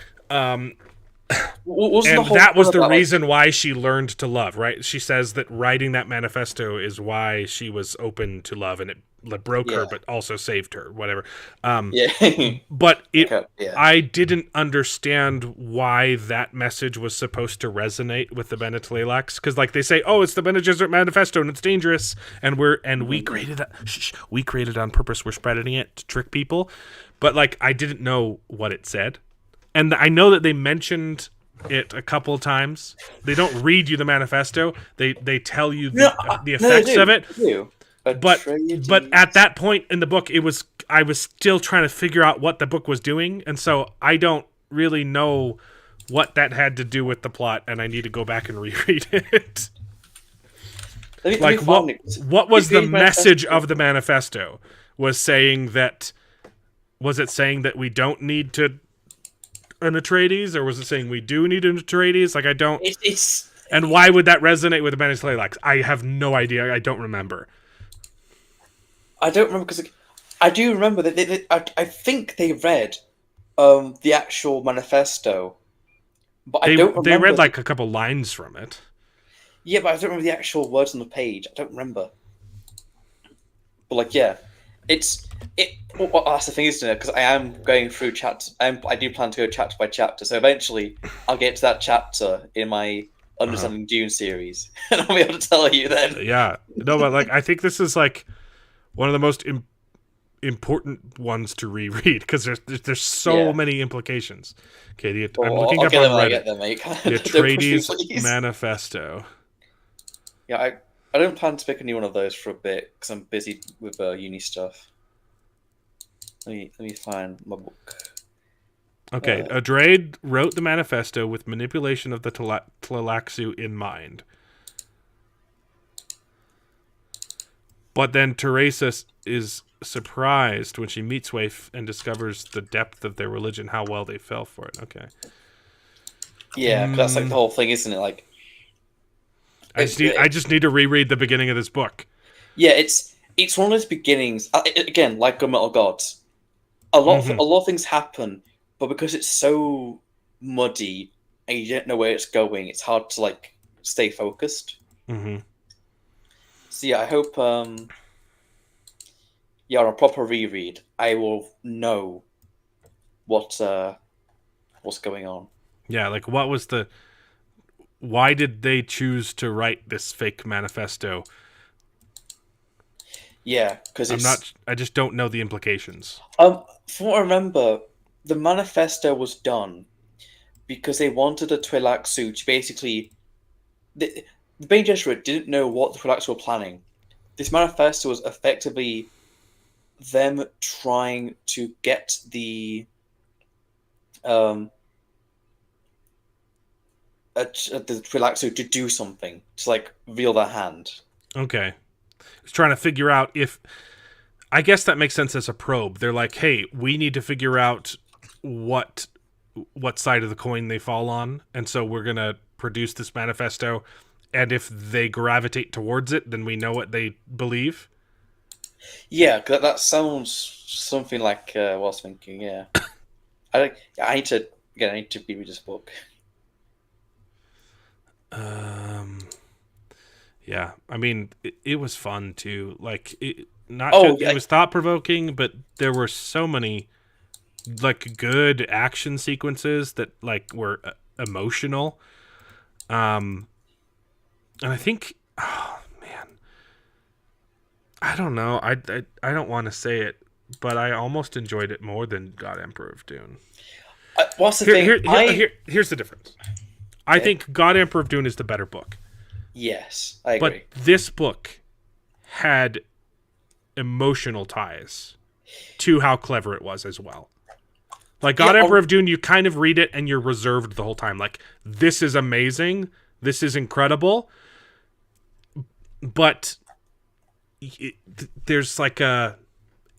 Wasn't And that was the reason why she learned to love, right? She says that writing that manifesto is why she was open to love, and it broke her, but also saved her, whatever. But I didn't understand why that message was supposed to resonate with the Bene Tleilax, because like they say, oh, it's the Bene Gesserit Manifesto and it's dangerous, and we created it on purpose. We're spreading it to trick people, but like I didn't know what it said. And I know that they mentioned it a couple of times. They don't read you the manifesto. They tell you the effects of it. But at that point in the book, I was still trying to figure out what the book was doing, and so I don't really know what that had to do with the plot, and I need to go back and reread it. What was the message of the manifesto? Was it saying that we don't need to an Atreides, or was it saying we do need an Atreides? Like, I don't... And why would that resonate with the Bene Tleilax? I have no idea. I don't remember. I don't remember, because I do remember that I think they read the actual manifesto, but I don't remember... They read, like, a couple lines from it. Yeah, but I don't remember the actual words on the page. I don't remember. But, like, yeah. Well, that's the thing, isn't it? Because I am going through chapters. I do plan to go chapter by chapter, so eventually I'll get to that chapter in my Understanding Dune series, and I'll be able to tell you then. Yeah, no, but like I think this is like one of the most important ones to reread, because there's so many implications. Okay, I'm looking up on Reddit. The Atreides Manifesto. Yeah, I don't plan to pick a new one of those for a bit because I'm busy with uni stuff. Let me find my book. Okay, Atreides wrote the manifesto with manipulation of the Tleilaxu in mind. But then Teresa is surprised when she meets Waif and discovers the depth of their religion, how well they fell for it. Okay. Yeah, that's like the whole thing, isn't it? Like, I just need to reread the beginning of this book. Yeah, it's one of those beginnings. Again, like Gunmetal Gods, a lot of things happen, but because it's so muddy and you don't know where it's going, it's hard to like stay focused. Mm-hmm. So yeah, I hope on a proper reread, I will know what's going on. Yeah, like what was why did they choose to write this fake manifesto? Yeah, because I just don't know the implications. From what I remember, the manifesto was done because they wanted a Tleilaxu to basically... The Bene Gesserit didn't know what the Tleilaxu were planning. This manifesto was effectively them trying to get the Tleilaxu to do something, to like reveal their hand. Okay. It's trying to figure out if... I guess that makes sense as a probe. They're like, hey, we need to figure out what side of the coin they fall on, and so we're going to produce this manifesto, and if they gravitate towards it, then we know what they believe. Yeah, that sounds something like what I was thinking, yeah. I need to read this book. Yeah, I mean, it was fun too. Like, it was thought-provoking, but there were so many like good action sequences that like were emotional. And I think, oh man, I don't know. I don't want to say it, but I almost enjoyed it more than God Emperor of Dune. What's the thing? Here's the difference. I think God Emperor of Dune is the better book. Yes, I agree. But this book had emotional ties to how clever it was as well. Like God Emperor of Dune, you kind of read it and you're reserved the whole time. Like, this is amazing, this is incredible, but there's like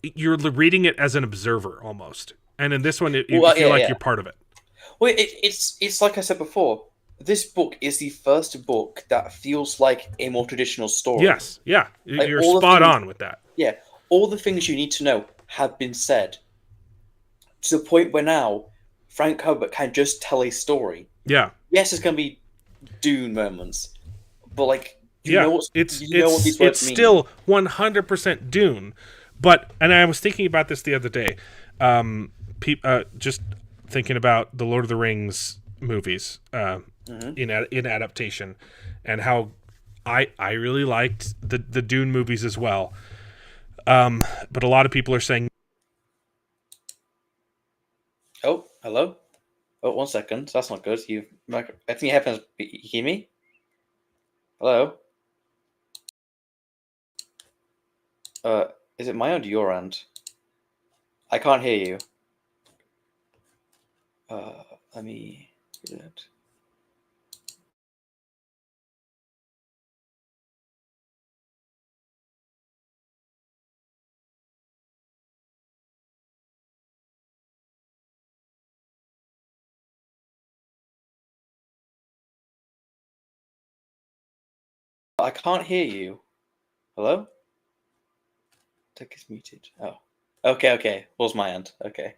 you're reading it as an observer almost, and in this one, you feel like you're part of it. Well, it's like I said before. This book is the first book that feels like a more traditional story. Yes, yeah, Like, you're spot on with that. Yeah, all the things you need to know have been said, to the point where now Frank Herbert can just tell a story. Yeah. Yes, there's going to be Dune moments, but like, it's still 100% Dune. But, and I was thinking about this the other day, just thinking about the Lord of the Rings movies in adaptation, and how I really liked the Dune movies as well. But a lot of people are saying, "Oh, hello. Oh, 1 second. That's not good. I think you happen. You hear me? Hello. Is it my end or your end? I can't hear you. Let me do that. I can't hear you. Hello? Tech is muted. Oh. Okay. Was my end. Okay.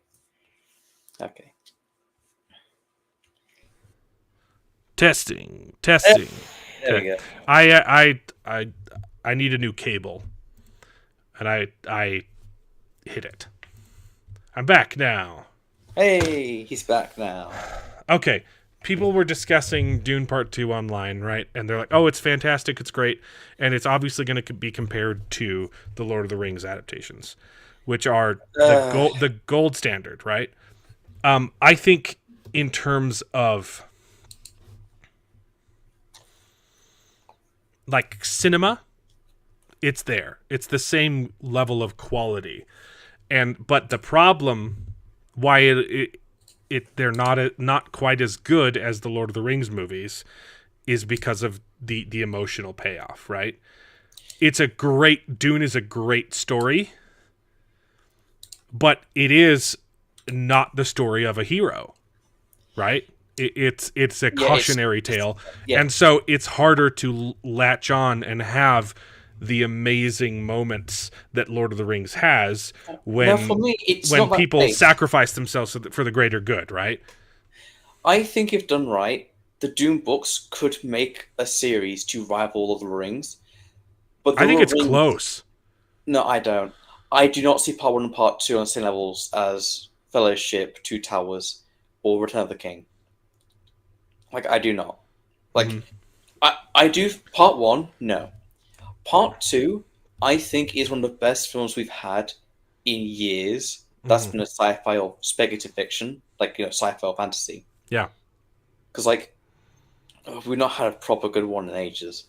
Testing. There we go. I need a new cable, and I hit it. I'm back now. Hey, he's back now. Okay, people were discussing Dune Part 2 online, right? And they're like, oh, it's fantastic, it's great, and it's obviously going to be compared to the Lord of the Rings adaptations, which are the gold standard, right? I think in terms of like cinema, it's there. It's the same level of quality, but the problem why they're not quite as good as the Lord of the Rings movies is because of the emotional payoff, right? Dune is a great story, but it is not the story of a hero, right? It's a cautionary tale, and so it's harder to latch on and have the amazing moments that Lord of the Rings has when people sacrifice themselves for the greater good, right? I think if done right, the Dune books could make a series to rival Lord of the Rings. But I think it's close. No, I don't. I do not see Part 1 and Part 2 on the same levels as Fellowship, Two Towers, or Return of the King. Like, I do not. Like, I do Part 1, no. Part 2, I think, is one of the best films we've had in years. That's been a sci-fi or speculative fiction, like, sci-fi or fantasy. Yeah. Because, like, we've not had a proper good one in ages.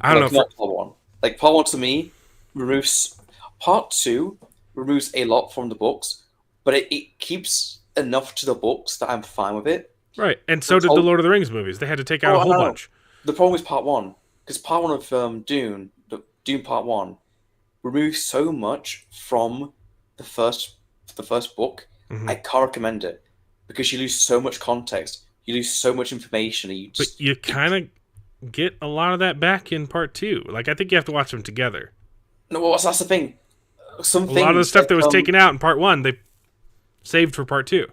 I don't know. Not Part 1. Like, Part 1 to me removes... Part 2 removes a lot from the books, but it keeps enough to the books that I'm fine with it. Right, and so did the Lord of the Rings movies. They had to take out a whole bunch. The problem is Part 1. Because Part 1 of Dune Part 1, removes so much from the first book. I can't recommend it. Because you lose so much context. You lose so much information. But you kind of get a lot of that back in Part 2. Like, I think you have to watch them together. No, well, that's the thing. A lot of the stuff that was taken out in Part 1, they saved for Part 2.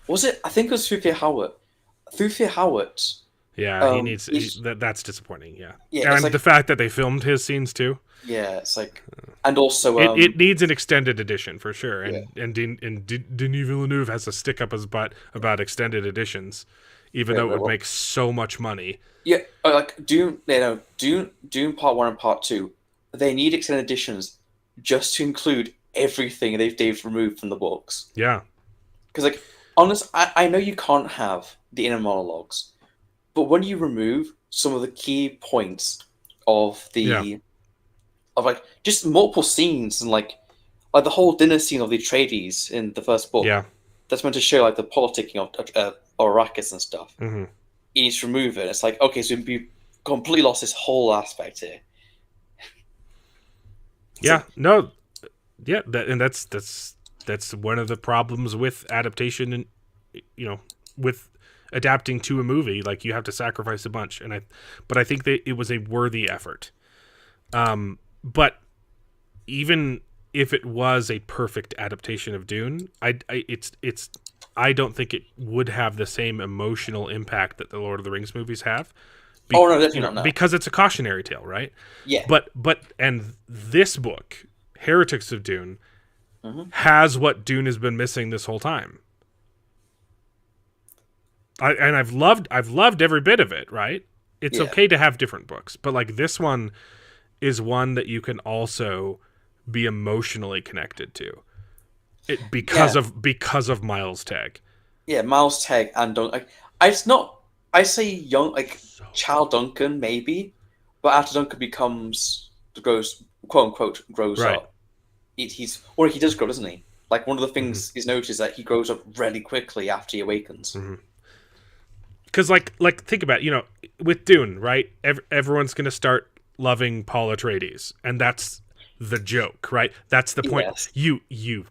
Was it? I think it was Thufir Hawat. Thufir Hawat. Yeah, he needs... that's disappointing, yeah. And the fact that they filmed his scenes, too. Yeah, it's like... And also... it needs an extended edition, for sure. And Denis Villeneuve has to stick up his butt about extended editions, even though it would make so much money. Yeah, like Dune Part 1 and Part 2, they need extended editions just to include everything they've removed from the books. Yeah. Because, like, honest, I know you can't have the inner monologues, but when you remove some of the key points of like just multiple scenes and like like the whole dinner scene of the Atreides in the first book. Yeah. That's meant to show like the politicking of Arrakis and stuff. Mm-hmm. He needs to remove it. It's like, okay, so we completely lost this whole aspect here. Yeah. No. Yeah. That's one of the problems with adaptation, and with adapting to a movie. Like, you have to sacrifice a bunch, but I think that it was a worthy effort. But even if it was a perfect adaptation of Dune, I don't think it would have the same emotional impact that the Lord of the Rings movies have. No, definitely not. No. Because it's a cautionary tale, right? Yeah. But this book, Heretics of Dune, has what Dune has been missing this whole time. I've loved every bit of it, right? It's okay to have different books, but like this one is one that you can also be emotionally connected to. Because of Miles Teg. Yeah, Miles Teg and Duncan. I say young, like child Duncan maybe, but after Duncan grows, quote unquote, grows Right. up. He does grow, doesn't he? Like one of the things he's noticed is that he grows up really quickly after he awakens. Because like think about it, with Dune, right? Everyone's gonna start loving Paul Atreides, and that's the joke, right? That's the point. Yes. You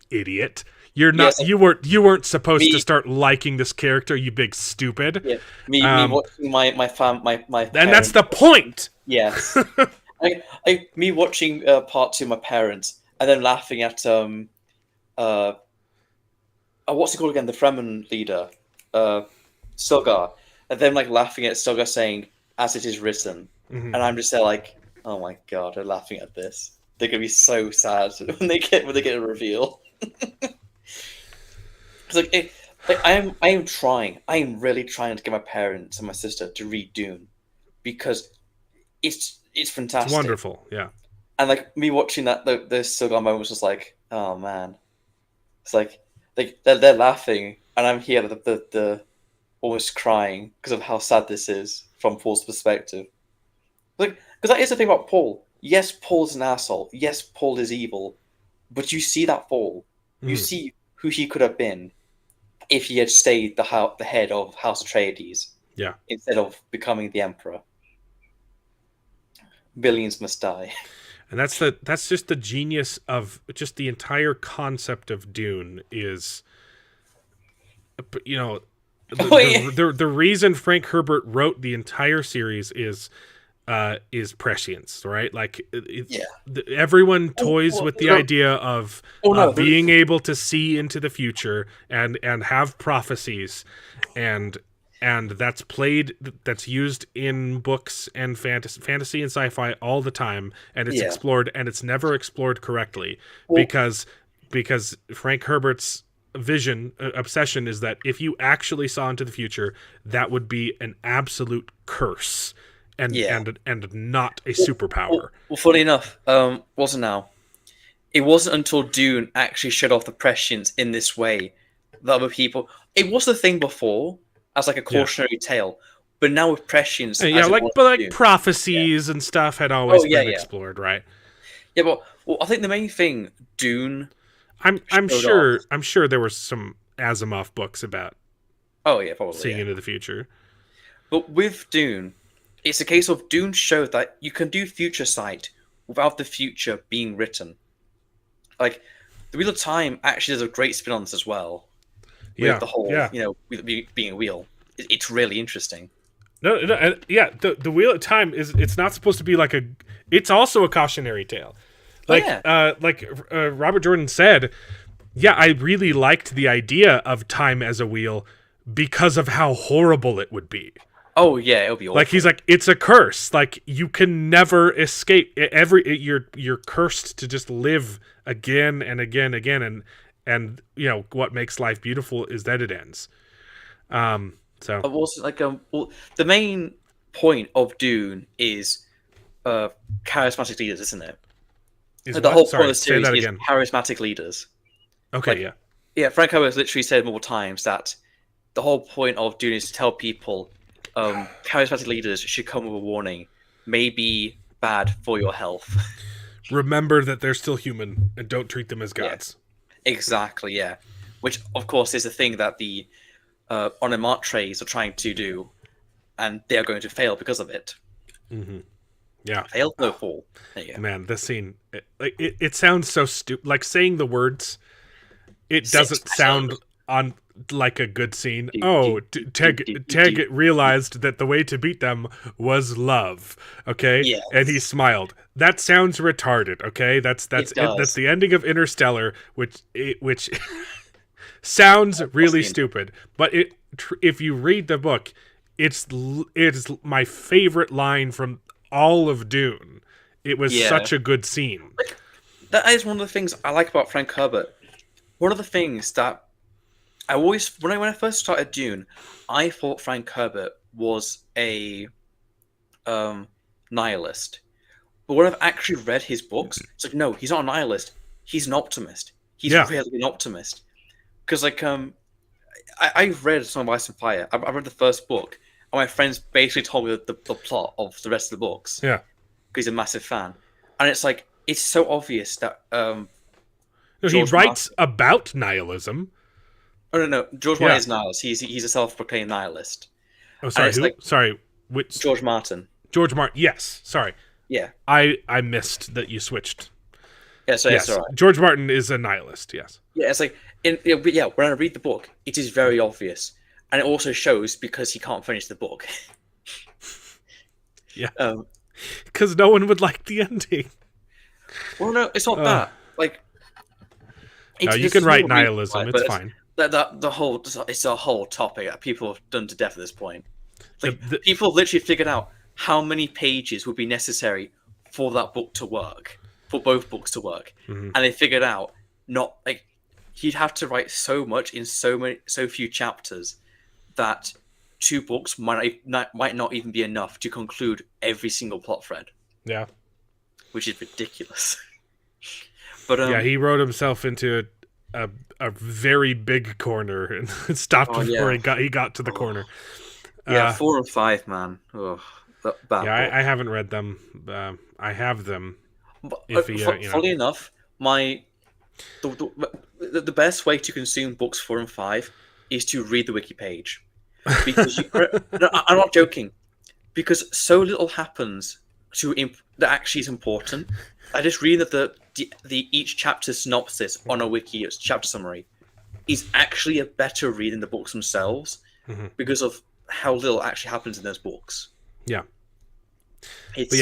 idiot. You're not. Yes. You weren't supposed to start liking this character. You big stupid. Yeah, me watching my And that's the point. Yes. Me watching part 2 of my parents and then laughing at what's he called again? The Fremen leader, Stilgar, and then like laughing at Stilgar saying, "As it is written," and I'm just there like, "Oh my god, they're laughing at this. They're gonna be so sad when they get a reveal." It's I am really trying to get my parents and my sister to read Dune because it's fantastic. It's wonderful, yeah. And like me watching that, the Stilgar moment was just like, oh man, it's like they're laughing, and I'm here the almost crying because of how sad this is from Paul's perspective. Like, because that is the thing about Paul. Yes, Paul's an asshole. Yes, Paul is evil, but you see that Paul. You see who he could have been if he had stayed the head of House Atreides, instead of becoming the Emperor. Billions must die. And that's just the genius of just the entire concept of Dune is, the reason Frank Herbert wrote the entire series is prescience, right? Like everyone toys with the idea of being able to see into the future and have prophecies, and that's used in books and fantasy and sci-fi all the time, and it's explored, and it's never explored correctly because Frank Herbert's obsession is that if you actually saw into the future, that would be an absolute curse. And not a superpower. Well, funny enough, it wasn't until Dune actually showed off the prescience in this way that other people. It was the thing before as like a cautionary tale, but now with prescience, prophecies and stuff had always been explored, right? Yeah, but I think the main thing Dune. I'm sure there were some Asimov books about. Oh yeah, probably seeing into the future. But with Dune, it's a case of Dune showed that you can do future sight without the future being written. Like, the Wheel of Time actually does a great spin on this as well. With the whole, being a wheel. It's really interesting. The Wheel of Time it's not supposed to be like it's also a cautionary tale. Robert Jordan said, I really liked the idea of time as a wheel because of how horrible it would be. Oh yeah, it'll be awful. Like, he's like, it's a curse. Like, you can never escape. You're cursed to just live again and again and again, and what makes life beautiful is that it ends. So also the main point of Dune is charismatic leaders, isn't it? The whole point of the series is charismatic leaders. Okay, yeah. Frank Herbert literally said multiple times that the whole point of Dune is to tell people. Charismatic leaders should come with a warning. May be bad for your health. remember that they're still human and don't treat them as gods. Exactly, yeah. Which, of course, is the thing that the Onomatres are trying to do, and they are going to fail because of it. Mm-hmm. Yeah. Fail, no fall. There you go. Man, this scene, it sounds so stupid. Like, saying the words, it doesn't sound on like a good scene. Oh, Teg realized that the way to beat them was love. Okay, Yes. and he smiled. That sounds retarded. Okay, that's that's the ending of Interstellar, which sounds really stupid. But if you read the book, it's my favorite line from all of Dune. It was such a good scene. That is one of the things I like about Frank Herbert. One of the things that I always, when I first started Dune, I thought Frank Herbert was a nihilist. But when I've actually read his books, it's like, no, he's not a nihilist. He's an optimist. He's really an optimist. Because, like, I've read Song of Ice and Fire. I read the first book, and my friends basically told me the plot of the rest of the books. Yeah. Because he's a massive fan. And it's like, it's so obvious that he writes about nihilism. Oh no! George Martin is nihilist. He's a self-proclaimed nihilist. Oh, sorry. Who? Sorry, which George Martin? George Martin. Yes. Sorry. Yeah. I missed that you switched. Yeah. So yes, all right. George Martin is a nihilist. Yes. Yeah. It's like when I read the book, it is very obvious, and it also shows because he can't finish the book. Yeah. Because no one would like the ending. Well, no, it's not that. Like, no, you can write nihilism. It's fine. It's a whole topic that people have done to death at this point. Like, people literally figured out how many pages would be necessary for that book to work, for both books to work, and they figured out you'd have to write so much in so few chapters that 2 books might not even be enough to conclude every single plot thread. Yeah, which is ridiculous. But he wrote himself into a very big corner and stopped before he got to the corner. 4 and 5, man. Oh, I haven't read them. I have them. Funny enough, the best way to consume books 4 and 5 is to read the wiki page, because I'm not joking, because so little happens that actually is important. I just read that the each chapter synopsis on a wiki, chapter summary, is actually a better read than the books themselves, because of how little actually happens in those books. Yeah.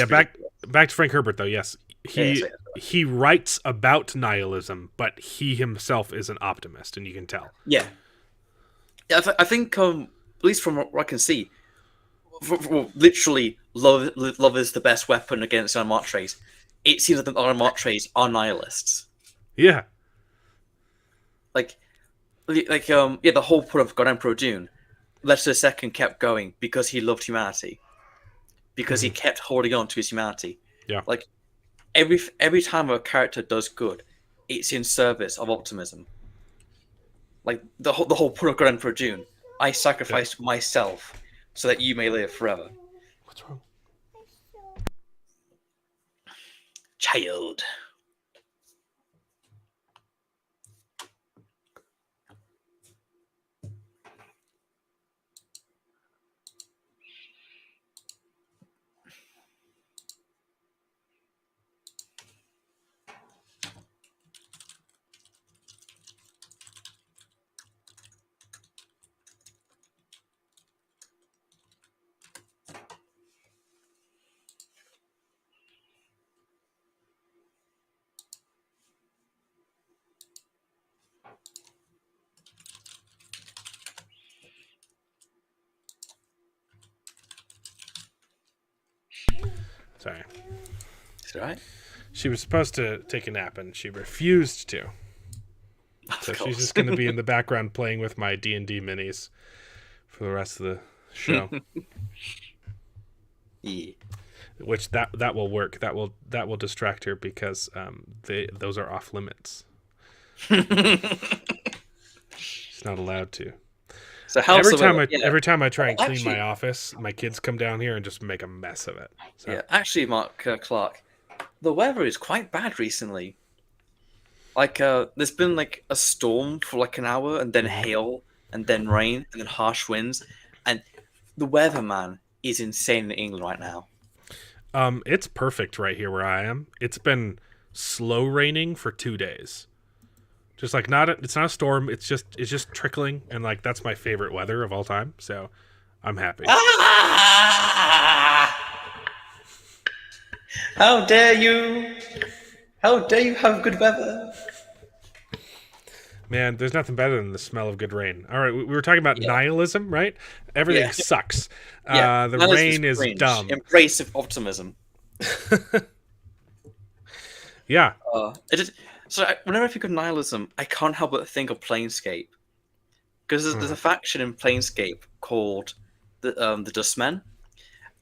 Back to Frank Herbert though. Yes, he writes about nihilism, but he himself is an optimist, and you can tell. Yeah. I think at least from what I can see, literally, love is the best weapon against Onomatres. It seems that the Onomatres are nihilists. Yeah. The whole point of God Emperor Dune, Letter II kept going because he loved humanity. Because he kept holding on to his humanity. Yeah. Like, every time a character does good, it's in service of optimism. Like, the whole point of God Emperor Dune, I sacrificed myself so that you may live forever. What's wrong? Child. Sorry. Is it right? She was supposed to take a nap, and she refused to. So she's just going to be in the background playing with my D&D minis for the rest of the show. Yeah. Which that will work. That will distract her because those are off limits. She's not allowed to. So every time I try and clean my office, my kids come down here and just make a mess of it. So. Yeah, actually, Mark Clark, the weather is quite bad recently. Like, there's been like a storm for like an hour, and then hail, and then rain, and then harsh winds, and the weather, man, is insane in England right now. It's perfect right here where I am. It's been slow raining for 2 days. Just like it's not a storm. It's just trickling, and like that's my favorite weather of all time. So I'm happy. Ah! How dare you? How dare you have good weather? Man, there's nothing better than the smell of good rain. All right, we were talking about nihilism, right? Everything sucks. The rain is dumb. Embrace of optimism. Yeah. Whenever I think of nihilism, I can't help but think of Planescape. Because there's a faction in Planescape called the Dustmen.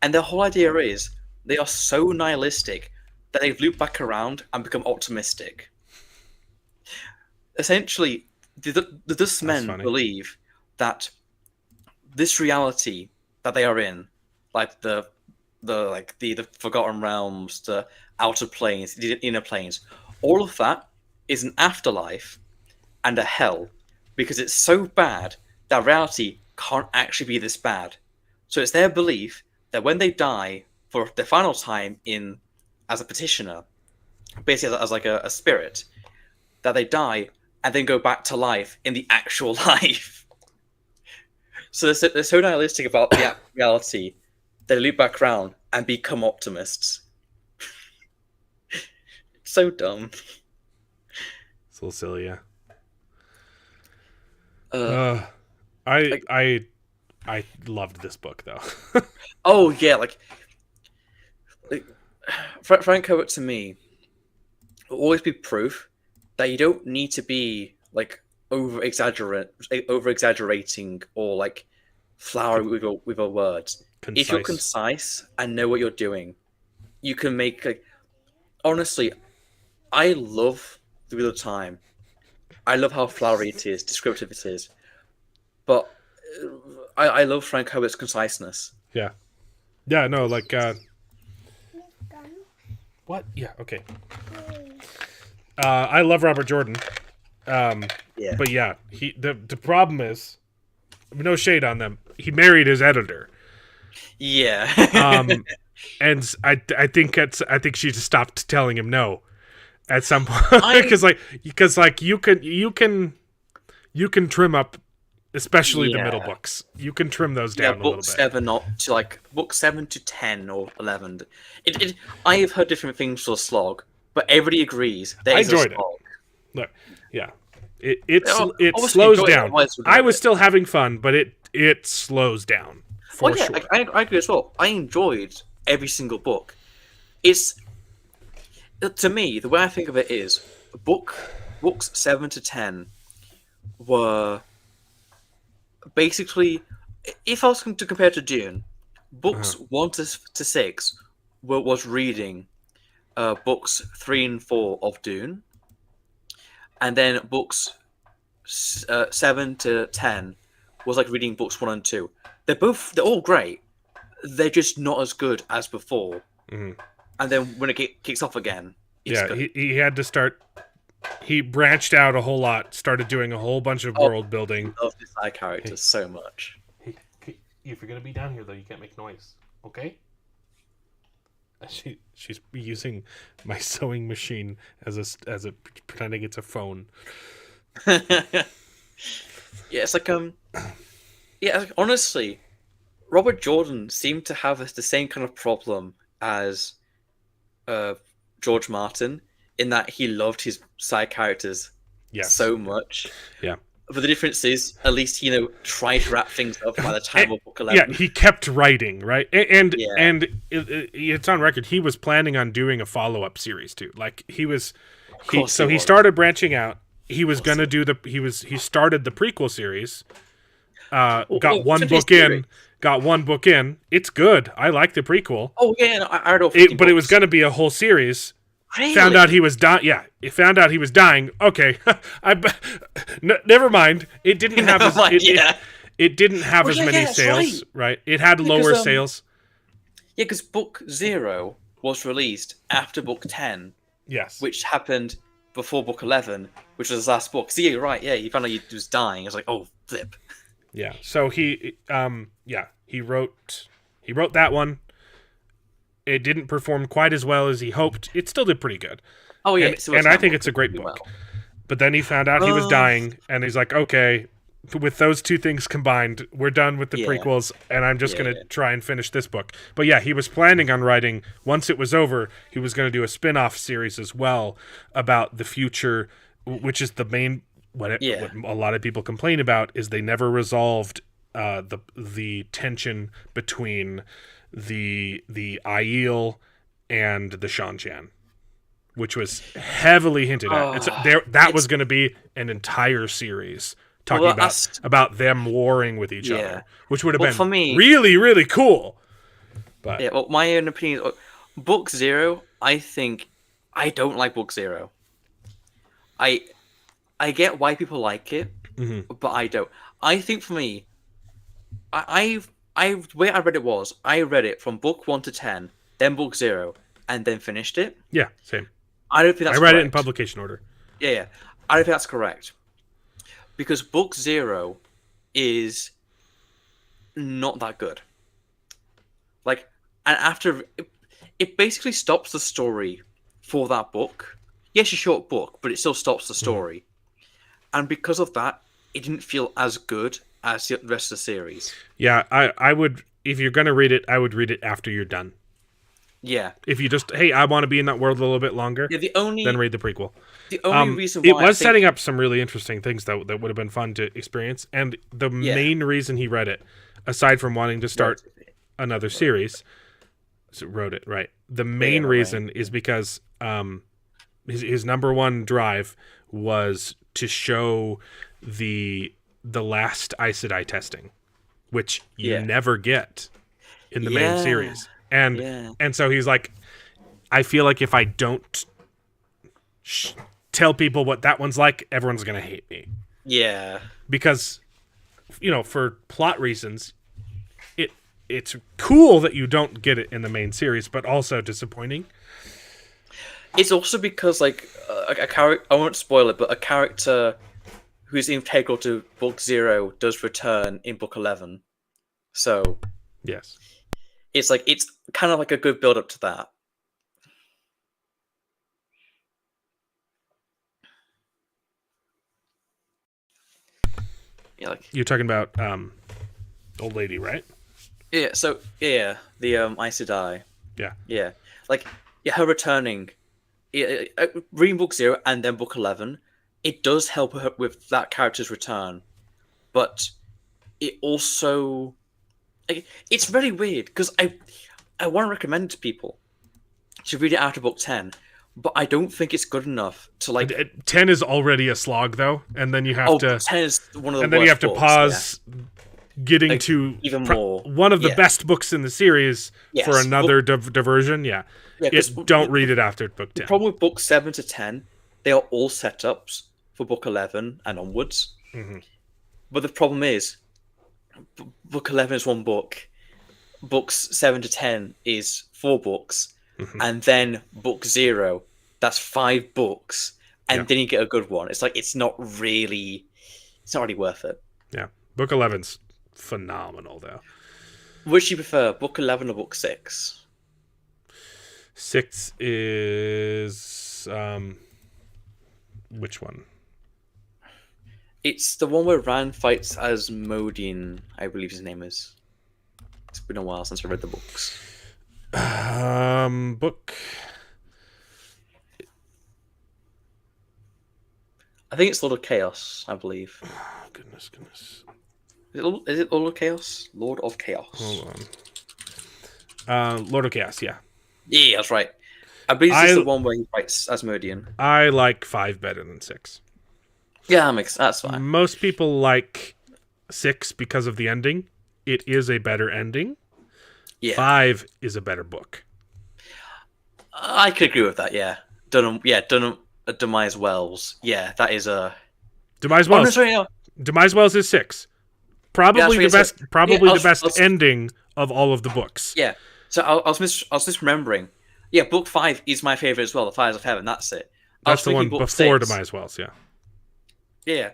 And their whole idea is they are so nihilistic that they loop back around and become optimistic. Essentially, the Dustmen believe that this reality that they are in, like the Forgotten Realms, the outer planes, the inner planes, all of that is an afterlife and a hell, because it's so bad that reality can't actually be this bad. So it's their belief that when they die for their final time as a petitioner, basically as like a spirit, that they die and then go back to life in the actual life. So they're so nihilistic about the reality, they loop back around and become optimists. It's so dumb. It's a little silly, yeah. I loved this book though. Oh yeah, like Frank Herbert to me will always be proof that you don't need to be like over exaggerating or like flowery with your words. Concise. If you're concise and know what you're doing, you can make like. Honestly, I love The Wheel of Time. I love how flowery it is, descriptive it is, but I love Frank Herbert's conciseness. Yeah. Yeah. No, like. What? Yeah. Okay. I love Robert Jordan. Yeah. But yeah, the problem is, no shade on them. He married his editor. Yeah. And I think she just stopped telling him no at some point because you can trim up, especially the middle books. You can trim those down a little bit. Book 7 to 10 or 11. I have heard different things for slog, but everybody agrees that I is a enjoyed slog. it. Look, yeah, it slows down. I was still having fun, but it slows down. For sure. I agree as well. I enjoyed every single book. It's, to me, the way I think of it is books 7 to 10 were basically, if I was going to compare to Dune, books 1 to 6 was reading books 3 and 4 of Dune, and then books 7 to 10 was like reading books 1 and 2. They're all great. They're just not as good as before. Mm-hmm. And then when it kicks off again, good. He had to start. He branched out a whole lot. Started doing a whole bunch of world building. I love the side characters so much. Hey, if you're gonna be down here, though, you can't make noise. Okay? She's using my sewing machine as a pretending it's a phone. Yeah, it's like honestly, Robert Jordan seemed to have the same kind of problem as George Martin, in that he loved his side characters so much. Yeah. But the difference is, at least he tried to wrap things up by the time of book 11. Yeah, he kept writing, right? And it's on record. He was planning on doing a follow-up series too. Like he started branching out. He was gonna do he started the prequel series. Got one book in. It's good. I like the prequel. Oh yeah, no, I read but it was gonna be a whole series. Really? Found out he was dying. Yeah, it found out he was dying. Okay, never mind. It didn't have it didn't have as many sales. Right? It had lower sales. Yeah, because book 0 was released after book 10, Yes. which happened before book 11, which was his last book. So yeah, you're right. Yeah, he found out he was dying. I was like, oh, flip. Yeah. So he wrote that one. It didn't perform quite as well as he hoped. It still did pretty good. Oh yeah, and I think it's a great book. Well. But then he found out he was dying, and he's like, okay, with those two things combined, we're done with the prequels, and I'm just going to try and finish this book. But yeah, he was planning on writing, once it was over, he was going to do a spin-off series as well about the future, which is the main, what a lot of people complain about, is they never resolved the tension between the Aiel and the Shan-Chan, which was heavily hinted at. That was going to be an entire series talking about them warring with each other, which would have been for me, really, really cool. But yeah, well, my own opinion, Book 0, I think I don't like Book 0. I get why people like it, but I don't. I think for me, the way I read it was, I read it from book 1 to 10, then book 0, and then finished it. Yeah, same. I don't think that's I read correct. it in publication order. Yeah. I don't think that's correct. Because book 0 is not that good. Like, and after, it basically stops the story for that book. Yes, a short book, but it still stops the story. And because of that, it didn't feel as good as the rest of the series. Yeah, I would, if you're going to read it, I would read it after you're done. Yeah. If you just, hey, I want to be in that world a little bit longer, then read the prequel. The only reason why it was setting up some really interesting things that would have been fun to experience. And the main reason he read it, aside from wanting to start another series, wrote it, right? The main reason is because his number one drive was to show the last Aes Sedai testing, which you never get in the main series. And so he's like, I feel like if I don't tell people what that one's like, everyone's going to hate me. Yeah. Because, for plot reasons, it's cool that you don't get it in the main series, but also disappointing. It's also because, like, a character, I won't spoil it, but a character who's integral to book 0 does return in book 11. So, yes. It's kind of like a good build up to that. Yeah, like you're talking about old lady, right? Yeah. So the Aes Sedai. Yeah. Yeah. Like her returning, reading book 0 and then book 11, it does help her with that character's return, but it also, it's very weird because I want to recommend to people to read it after book 10, but I don't think it's good enough to 10 is already a slog though, and then you have to 10 is one of the and then you have to pause getting to even more one of the best books in the series for another diversion. Don't read it after book 10. The problem with book 7 to 10, they are all setups for book 11 and onwards. But the problem is, book 11 is one book, books 7 to 10 is 4 books, and then book 0, that's 5 books, and then you get a good one. It's like it's not really worth it. Yeah, book 11's phenomenal though. Which do you prefer, book 11 or book 6? 6 is which one? It's the one where Rand fights as Modian, I believe his name is. It's been a while since I read the books. Book. I think it's Lord of Chaos, I believe. Oh, goodness. Is it Lord of Chaos? Lord of Chaos. Hold on. Lord of Chaos, yeah. Yeah, that's right. I believe this is the one where he fights as Modian. I like 5 better than 6. Yeah, that's fine. Most people like 6 because of the ending. It is a better ending. Yeah. 5 is a better book. I could agree with that, yeah. Demise Wells. Yeah, that is a... Demise Wells. Oh, no, sorry, no. Demise Wells is 6. Probably the best. The best ending of all of the books. Yeah. So I was misremembering. Yeah, book 5 is my favorite as well. The Fires of Heaven. That's it. That's the one book before 6. Demise Wells. Yeah. Yeah.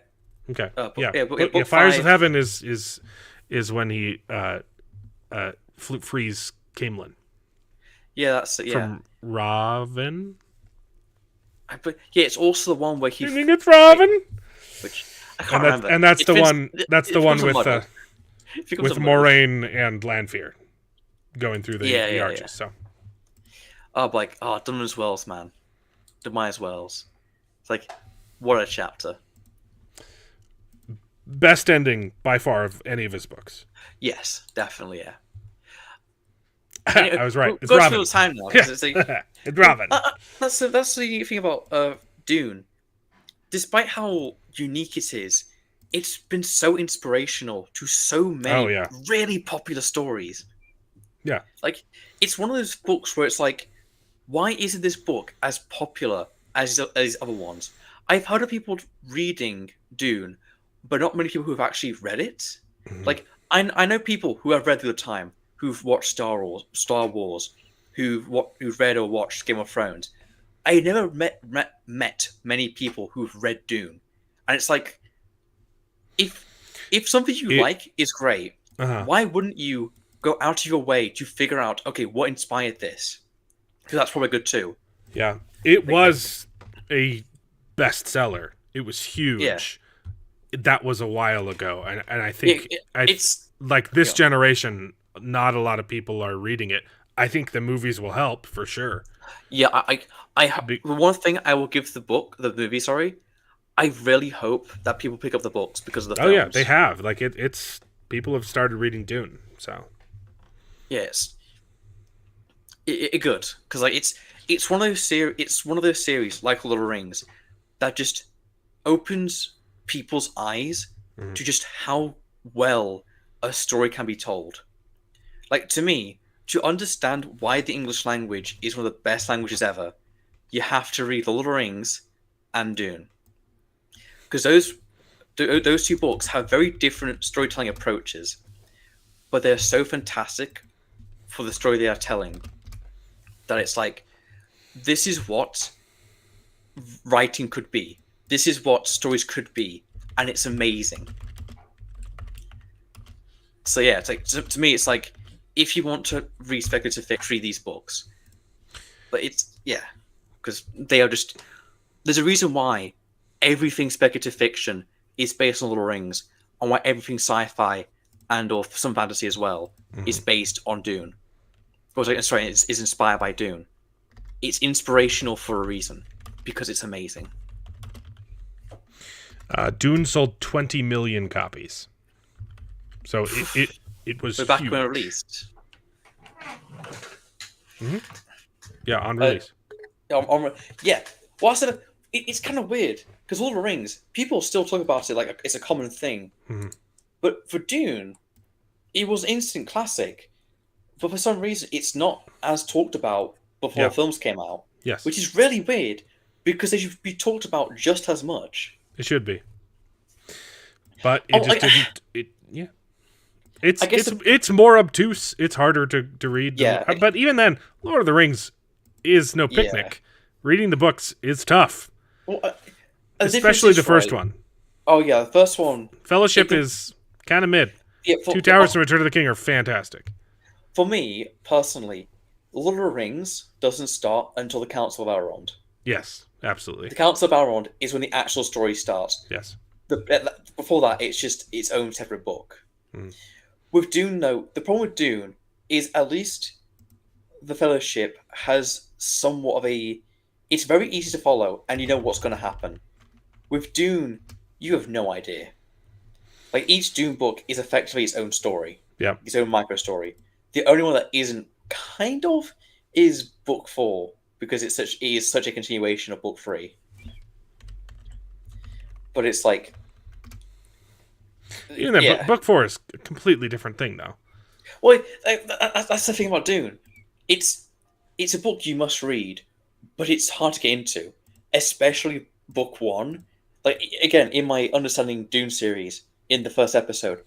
Okay. Book Fires 5. of Heaven is when he frees Camelin. Yeah, that's it. Yeah. From Raven. But yeah, it's also the one where he. You think it's Raven? Which I can't remember. And that's the one. That's the one with a Moraine and Lanfear going through the arches. Yeah. So. Demise Wells, man. Demise Wells. It's like, what a chapter. Best ending by far of any of his books. Yes, definitely, yeah. I was right. It's Go Robin. through time now. Yeah. It's like, It's Robin. that's the unique thing about Dune. Despite how unique it is, it's been so inspirational to so many really popular stories. Yeah. Like, it's one of those books where it's like, why isn't this book as popular as other ones? I've heard of people reading Dune, but not many people who have actually read it. Mm-hmm. Like, I know people who have read through the time, who've watched Star Wars, who've read or watched Game of Thrones. I never met many people who've read Dune, and it's like, if something you like is great, why wouldn't you go out of your way to figure out, okay, what inspired this? Because that's probably good too. Yeah, it was a bestseller. It was huge. Yeah. That was a while ago, and I think it's like this generation. Not a lot of people are reading it. I think the movies will help for sure. Yeah, the one thing I will give the movie, sorry, I really hope that people pick up the books because of the films. Oh yeah, they have. Like it's people have started reading Dune. So yes, it good because like it's one of those series like Lord of the Rings that just opens people's eyes to just how well a story can be told. Like, to me, to understand why the English language is one of the best languages ever, you have to read The Lord of the Rings and Dune. Because those two books have very different storytelling approaches, but they're so fantastic for the story they are telling that it's like, this is what writing could be. This is what stories could be, and it's amazing. So yeah, it's like, to me, it's like, if you want to read speculative fiction, read these books. But because they are just... There's a reason why everything speculative fiction is based on Lord of the Rings, and why everything sci-fi or some fantasy as well is based on Dune. Is inspired by Dune. It's inspirational for a reason, because it's amazing. Dune sold 20 million copies. So it was back huge. when it released. Mm-hmm. Yeah, on release. Yeah. Well, I said it's kind of weird because Lord of the Rings, people still talk about it like it's a common thing. Mm-hmm. But for Dune, it was an instant classic. But for some reason, it's not as talked about before the films came out. Yes. Which is really weird because they should be talked about just as much. It should be. But it just didn't. Yeah. It's more obtuse. It's harder to read. But even then, Lord of the Rings is no picnic. Reading the books is tough. Well, especially the first one. Oh yeah, the first one. Fellowship is kind of mid. Yeah, Two Towers and Return of the King are fantastic. For me, personally, Lord of the Rings doesn't start until the Council of Elrond. Yes, absolutely. The Council of Elrond is when the actual story starts. Yes. Before that, it's just its own separate book. With Dune, though, the problem with Dune is at least the Fellowship has somewhat of a... It's very easy to follow, and you know what's going to happen. With Dune, you have no idea. Like, each Dune book is effectively its own story. Yeah. Its own micro-story. The only one that isn't, kind of, is Book 4, because it is such a continuation of Book 3. But it's like... Book 4 is a completely different thing, though. Well, that's the thing about Dune. It's a book you must read, but it's hard to get into, especially Book 1. Like, again, in my Understanding Dune series, in the first episode,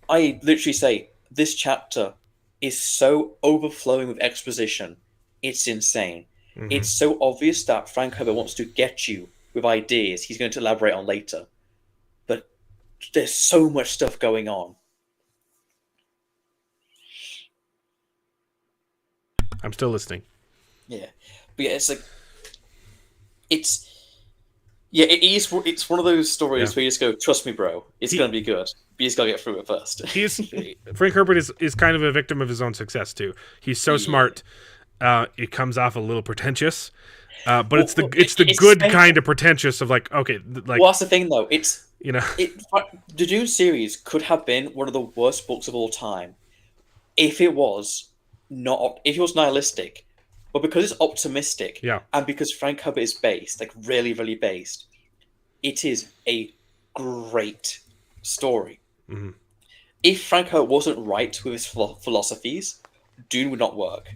I literally say, this chapter is so overflowing with exposition, it's insane. Mhm. It's so obvious that Frank Herbert wants to get you with ideas he's going to elaborate on later. But there's so much stuff going on. I'm still listening. Yeah. But yeah, it's like it's one of those stories where you just go, trust me, bro, it's gonna be good. But you just gotta get through it first. Frank Herbert is kind of a victim of his own success too. He's so smart. It comes off a little pretentious, but it's the good kind of pretentious of like, okay, like. Well, that's the thing though. It's the Dune series could have been one of the worst books of all time if it was nihilistic, but because it's optimistic, and because Frank Herbert is based, like really, really based, it is a great story. Mm-hmm. If Frank Herbert wasn't right with his philosophies, Dune would not work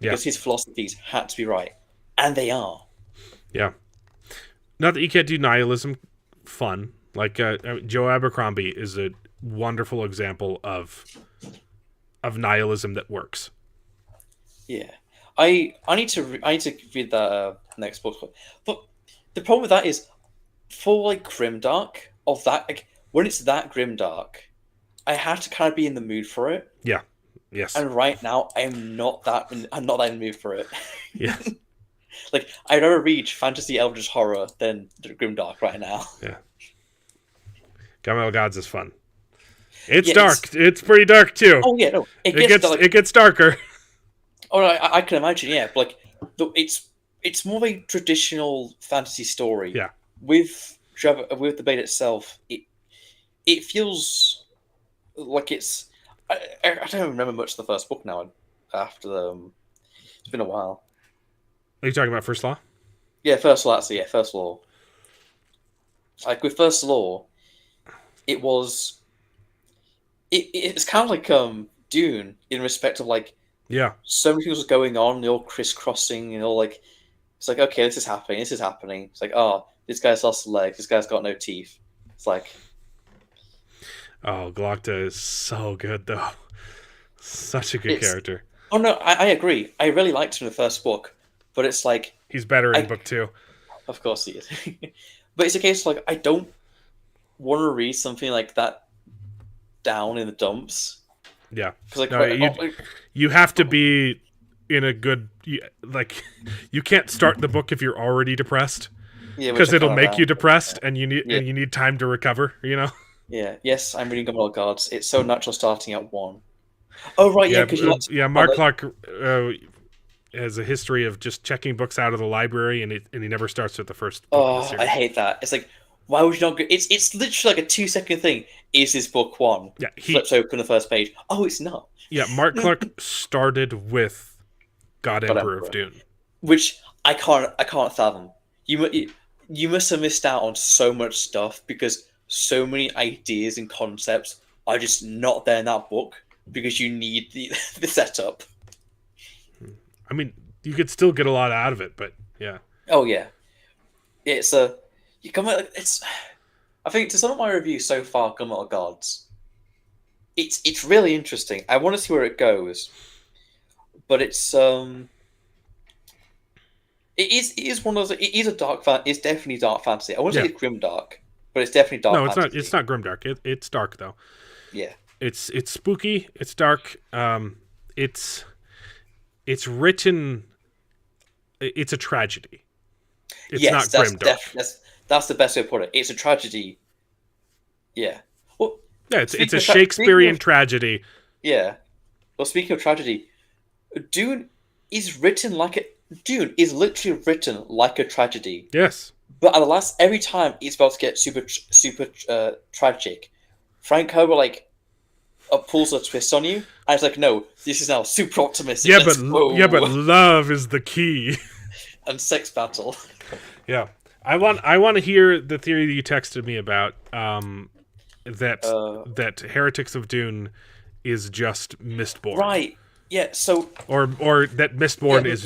because his philosophies had to be right, and they are. Yeah. Not that you can't do nihilism fun. Like Joe Abercrombie is a wonderful example of nihilism that works. Yeah, I need to read that next book. But the problem with that is, for like grimdark of that, like when it's that grimdark, I have to kind of be in the mood for it. Yeah. Yes. And right now, I'm not that in the mood for it. Yeah. Like I'd rather read fantasy eldritch horror than grimdark right now. Yeah. Gunmetal Gods is fun. It's dark. It's pretty dark too. Oh yeah, no, it gets darker. Oh, no, I can imagine. Yeah, but like it's more of a traditional fantasy story. Yeah. With the Blade itself, it feels like it's. I don't remember much of the first book now. After it's been a while. Are you talking about First Law? Yeah, First Law. Actually, yeah, First Law. Like with First Law, it was. It's kind of like Dune in respect of like. Yeah. So many things was going on, they're all crisscrossing, and all like it's like, okay, this is happening. It's like, oh, this guy's lost a leg, this guy's got no teeth. It's like, oh, Glocta is so good though. Such a good character. Oh no, I agree. I really liked him in the first book, but it's like he's better in book 2. Of course he is. But it's a case of like I don't want to read something like that down in the dumps. Yeah, like, you have to be in a good like. You can't start the book if you're already depressed, because it'll make you depressed, and you need time to recover. You know. Yeah. Yes, I'm reading Gunmetal Gods. It's so natural starting at 1. Oh right, yeah. Mark Clark has a history of just checking books out of the library, and he never starts with the first book of the series. I hate that. It's like, why would you not go? It's literally like a 2-second thing. Is this book 1? Yeah, flips open the first page. Oh, it's not. Yeah, Mark Clark started with God Emperor of Dune, which I can't fathom. You must have missed out on so much stuff because so many ideas and concepts are just not there in that book because you need the setup. I mean, you could still get a lot out of it, but yeah. Oh yeah, it's I think to some of my reviews so far, Gunmetal Gods, it's really interesting. I want to see where it goes, but it's it is one of those. It is a dark It's definitely dark fantasy. I wouldn't say it's grimdark, but it's definitely dark. No, it's fantasy. not. It's not grimdark. It's dark though. Yeah, it's spooky. It's dark. It's written. It's a tragedy. It's not grimdark. That's the best way to put it. It's a tragedy. Yeah. Well, yeah, it's a Shakespearean tragedy. Yeah. Well, speaking of tragedy, Dune is literally written like a tragedy. Yes. But every time it's about to get super tragic, Frank Herbert pulls a twist on you, and it's like, no, this is now super optimistic. Yeah, but love is the key. And sex battle. Yeah. I want to hear the theory that you texted me about that Heretics of Dune is just Mistborn. Right. Yeah. So or that Mistborn is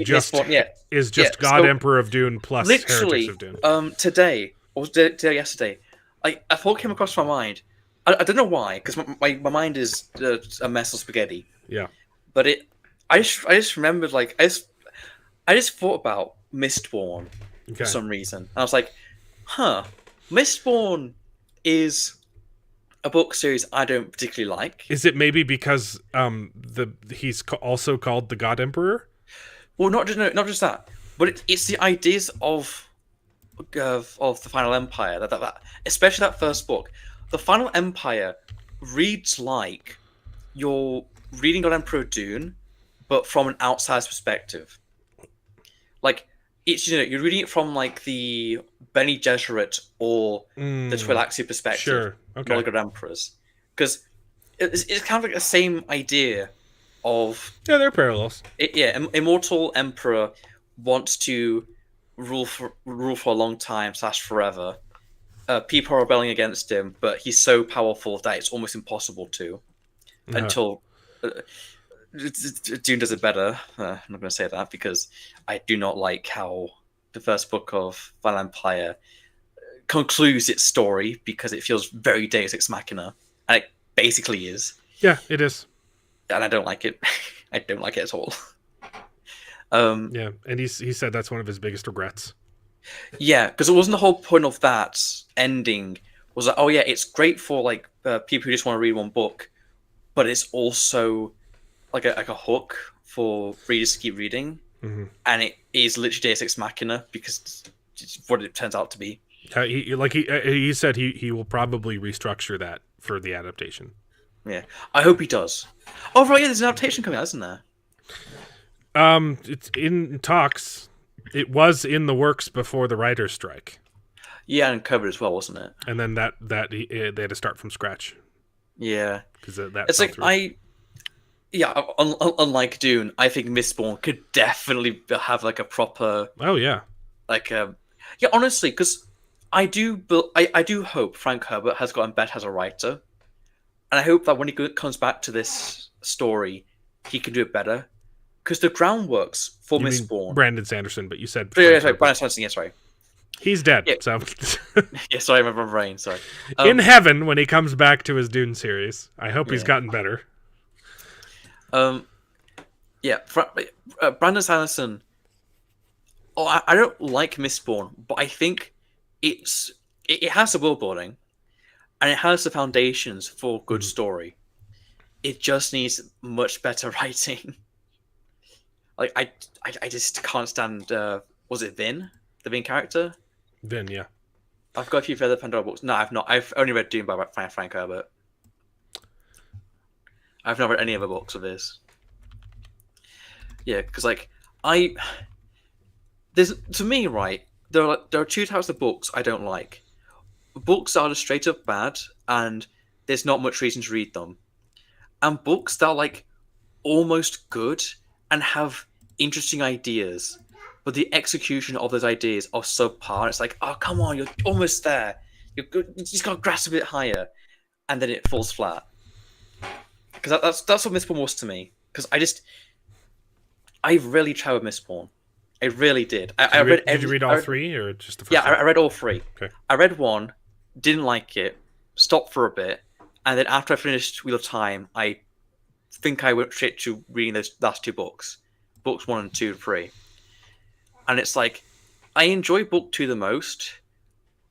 just God Emperor of Dune plus literally, Heretics of Dune. Today or yesterday, a thought came across my mind. I don't know why, because my mind is a mess of spaghetti. Yeah. But I just remembered I just thought about Mistborn for some reason. And I was like, Mistborn is a book series I don't particularly like. Is it maybe because he's also called the God Emperor? Well, not just that, but it's the ideas of the Final Empire that especially that first book. The Final Empire reads like you're reading God Emperor of Dune, but from an outsider's perspective. Like it's you're reading it from like the Bene Gesserit or the Twi'lexi perspective. Sure, okay. Not God Emperors, because it's kind of like the same idea of there are parallels. Immortal Emperor wants to rule for a long time / forever. People are rebelling against him, but he's so powerful that it's almost impossible to. Until Dune does it better. I'm not going to say that because I do not like how the first book of Final Empire concludes its story because it feels very Deus Ex Machina, and it basically is. Yeah, it is. And I don't like it. I don't like it at all. Yeah, and he said that's one of his biggest regrets. Yeah, because it wasn't the whole point of that ending. Was like, oh yeah, it's great for like people who just want to read one book, but it's also like a hook for readers to keep reading, and it is literally Deus Ex Machina because it's what it turns out to be. He said he will probably restructure that for the adaptation. Yeah, I hope he does. Oh right, yeah, there's an adaptation coming out, isn't there? It's in talks. It was in the works before the writer's strike. Yeah, and covered as well, wasn't it? And then they had to start from scratch. Yeah, because that. It's like through. Unlike Dune, I think Mistborn could definitely have like a proper. Oh yeah. Honestly, because I do hope Frank Herbert has gotten better as a writer, and I hope that when he comes back to this story, he can do it better. Because the groundworks for Mistborn. Brandon Sanderson, but you said. Brandon Sanderson. Yeah, sorry. He's dead. Yeah. So. Yeah, sorry, my brain. Sorry. In heaven, when he comes back to his Dune series, I hope he's gotten better. Brandon Sanderson. Oh, I don't like Mistborn, but I think it has the world building, and it has the foundations for good story. It just needs much better writing. Like I just can't stand. Was it Vin, the main character? Vin, yeah. I've got a few further Pandora books. No, I've not. I've only read Dune by Frank Herbert. I've not read any other books of his. Yeah, because there's to me right. There are two types of books I don't like. Books that are just straight up bad, and there's not much reason to read them, and books that are like almost good and have interesting ideas, but the execution of those ideas are subpar. It's like, oh come on, you're almost there. You just got to grasp a bit higher, and then it falls flat. Because that's what Mistborn was to me. Because I really tried with Mistborn. I really did. Did you read all three or just the first? Yeah, I read all three. Okay. I read one, didn't like it, stopped for a bit, and then after I finished Wheel of Time, I think I went straight to reading those last two books, books 1 and 2 and 3. And it's like, I enjoy book 2 the most,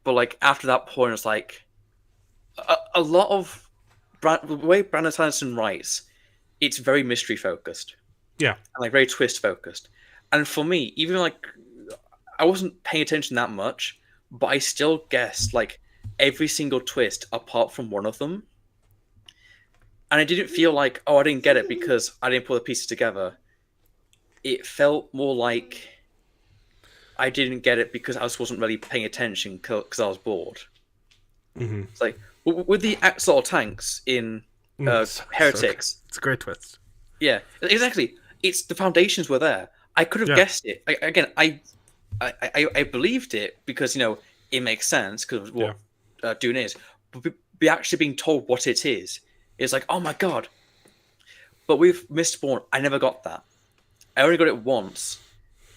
but like after that point, it's like a lot of the way Brandon Sanderson writes, it's very mystery focused. Yeah. And like very twist focused. And for me, even like I wasn't paying attention that much, but I still guessed like every single twist apart from one of them. And I didn't feel like, oh, I didn't get it because I didn't put the pieces together. It felt more like I didn't get it because I just wasn't really paying attention because I was bored. Mm-hmm. It's like with the axolotl tanks in Heretics. It's a great twist. Yeah, exactly. It's the foundations were there. I could have guessed it. I believed it because it makes sense because of what Dune is. But be actually being told what it is like, oh my god. But with Mistborn, I never got that. I only got it once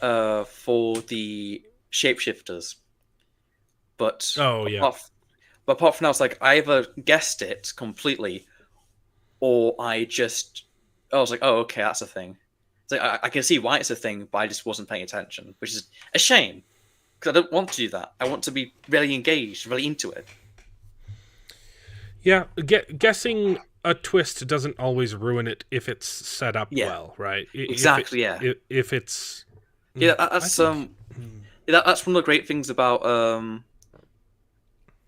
for the shapeshifters. But apart from that, it's like I either guessed it completely, or I was like, oh, okay, that's a thing. It's So I can see why it's a thing, but I just wasn't paying attention, which is a shame because I don't want to do that. I want to be really engaged, really into it. Yeah, guessing a twist doesn't always ruin it if it's set up well, right? Exactly. If it's that's that's one of the great things about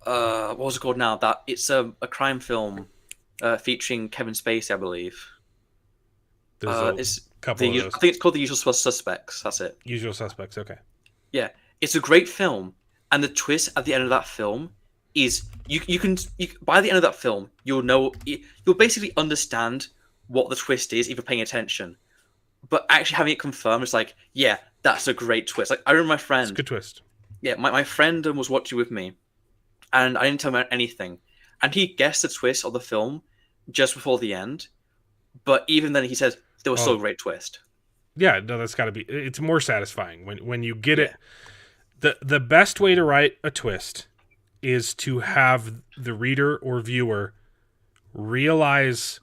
what was it called now? That it's a crime film featuring Kevin Spacey, I believe. There's a couple of those. I think it's called The Usual Suspects. That's it. Usual Suspects. Okay. Yeah, it's a great film, and the twist at the end of that film is you can by the end of that film you'll basically understand what the twist is if you're paying attention. But actually having it confirmed, it's like, yeah, that's a great twist. Like I remember my friend. It's a good twist. Yeah, my friend was watching with me, and I didn't tell him anything, and he guessed the twist of the film just before the end. But even then, he says there was still a great twist. Yeah, no, that's got to be. It's more satisfying when you get it. The best way to write a twist is to have the reader or viewer realize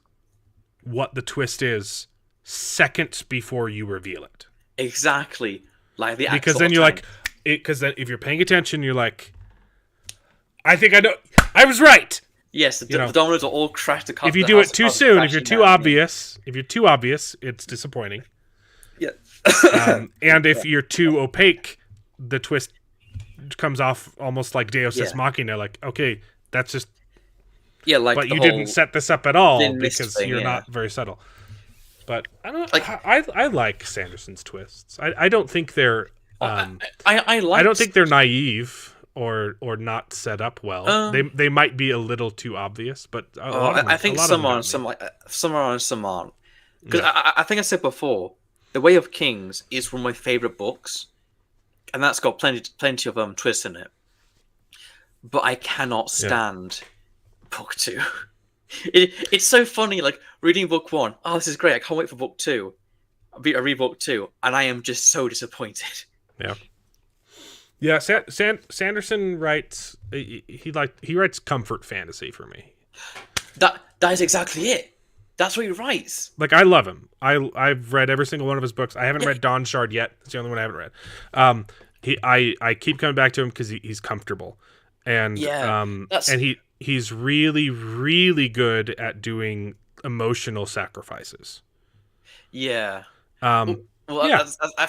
what the twist is seconds before you reveal it. Exactly, like the because then you're like, because then if you're paying attention, you're like, I think I know, I was right. Yes, the dominoes are all crashed. If you do it too soon, if you're too obvious, it's disappointing. Yeah. And if you're too opaque, the twist comes off almost like Deus Ex Machina. Like, okay, that's just but you didn't set this up at all because you're not very subtle. But I don't. I like Sanderson's twists. I don't think they're. I don't think they're naive or not set up well. They might be a little too obvious, but I think some are and some aren't. Because I think I said before, The Way of Kings is one of my favorite books, and that's got plenty of twists in it. But I cannot stand book 2. It's so funny, like reading book 1. Oh, this is great! I can't wait for book 2. I read book 2, and I am just so disappointed. Yeah. Yeah, Sanderson writes. He writes comfort fantasy for me. That is exactly it. That's what he writes. Like I love him. I've read every single one of his books. I haven't read Dawn Shard yet. It's the only one I haven't read. I keep coming back to him because he's comfortable, and he's really really good at doing emotional sacrifices. Yeah. Well,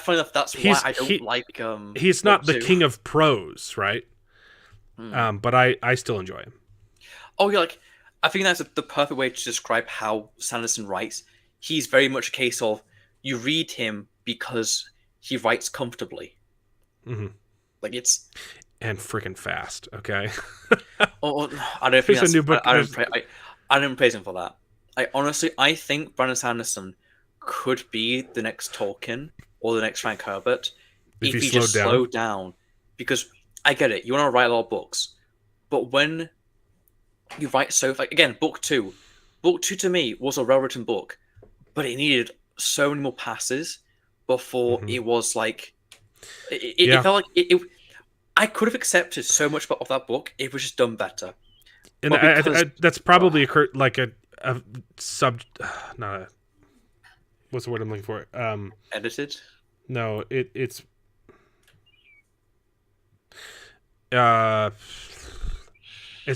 funny enough, that's why I don't like. He's not the king of prose, right? But I still enjoy him. Oh, yeah, like I think that's the perfect way to describe how Sanderson writes. He's very much a case of you read him because he writes comfortably. Mm-hmm. Like it's and freaking fast. Okay. I don't think that's a new book. I don't praise him for that. I think Brandon Sanderson could be the next Tolkien or the next Frank Herbert if he just slowed down. Because I get it, you want to write a lot of books, but when you write again, book 2 to me was a well-written book, but it needed so many more passes before it was like it felt like it I could have accepted so much of that book if it was just done better. And that's probably like a sub not a what's the word I'm looking for? Edited? No, it's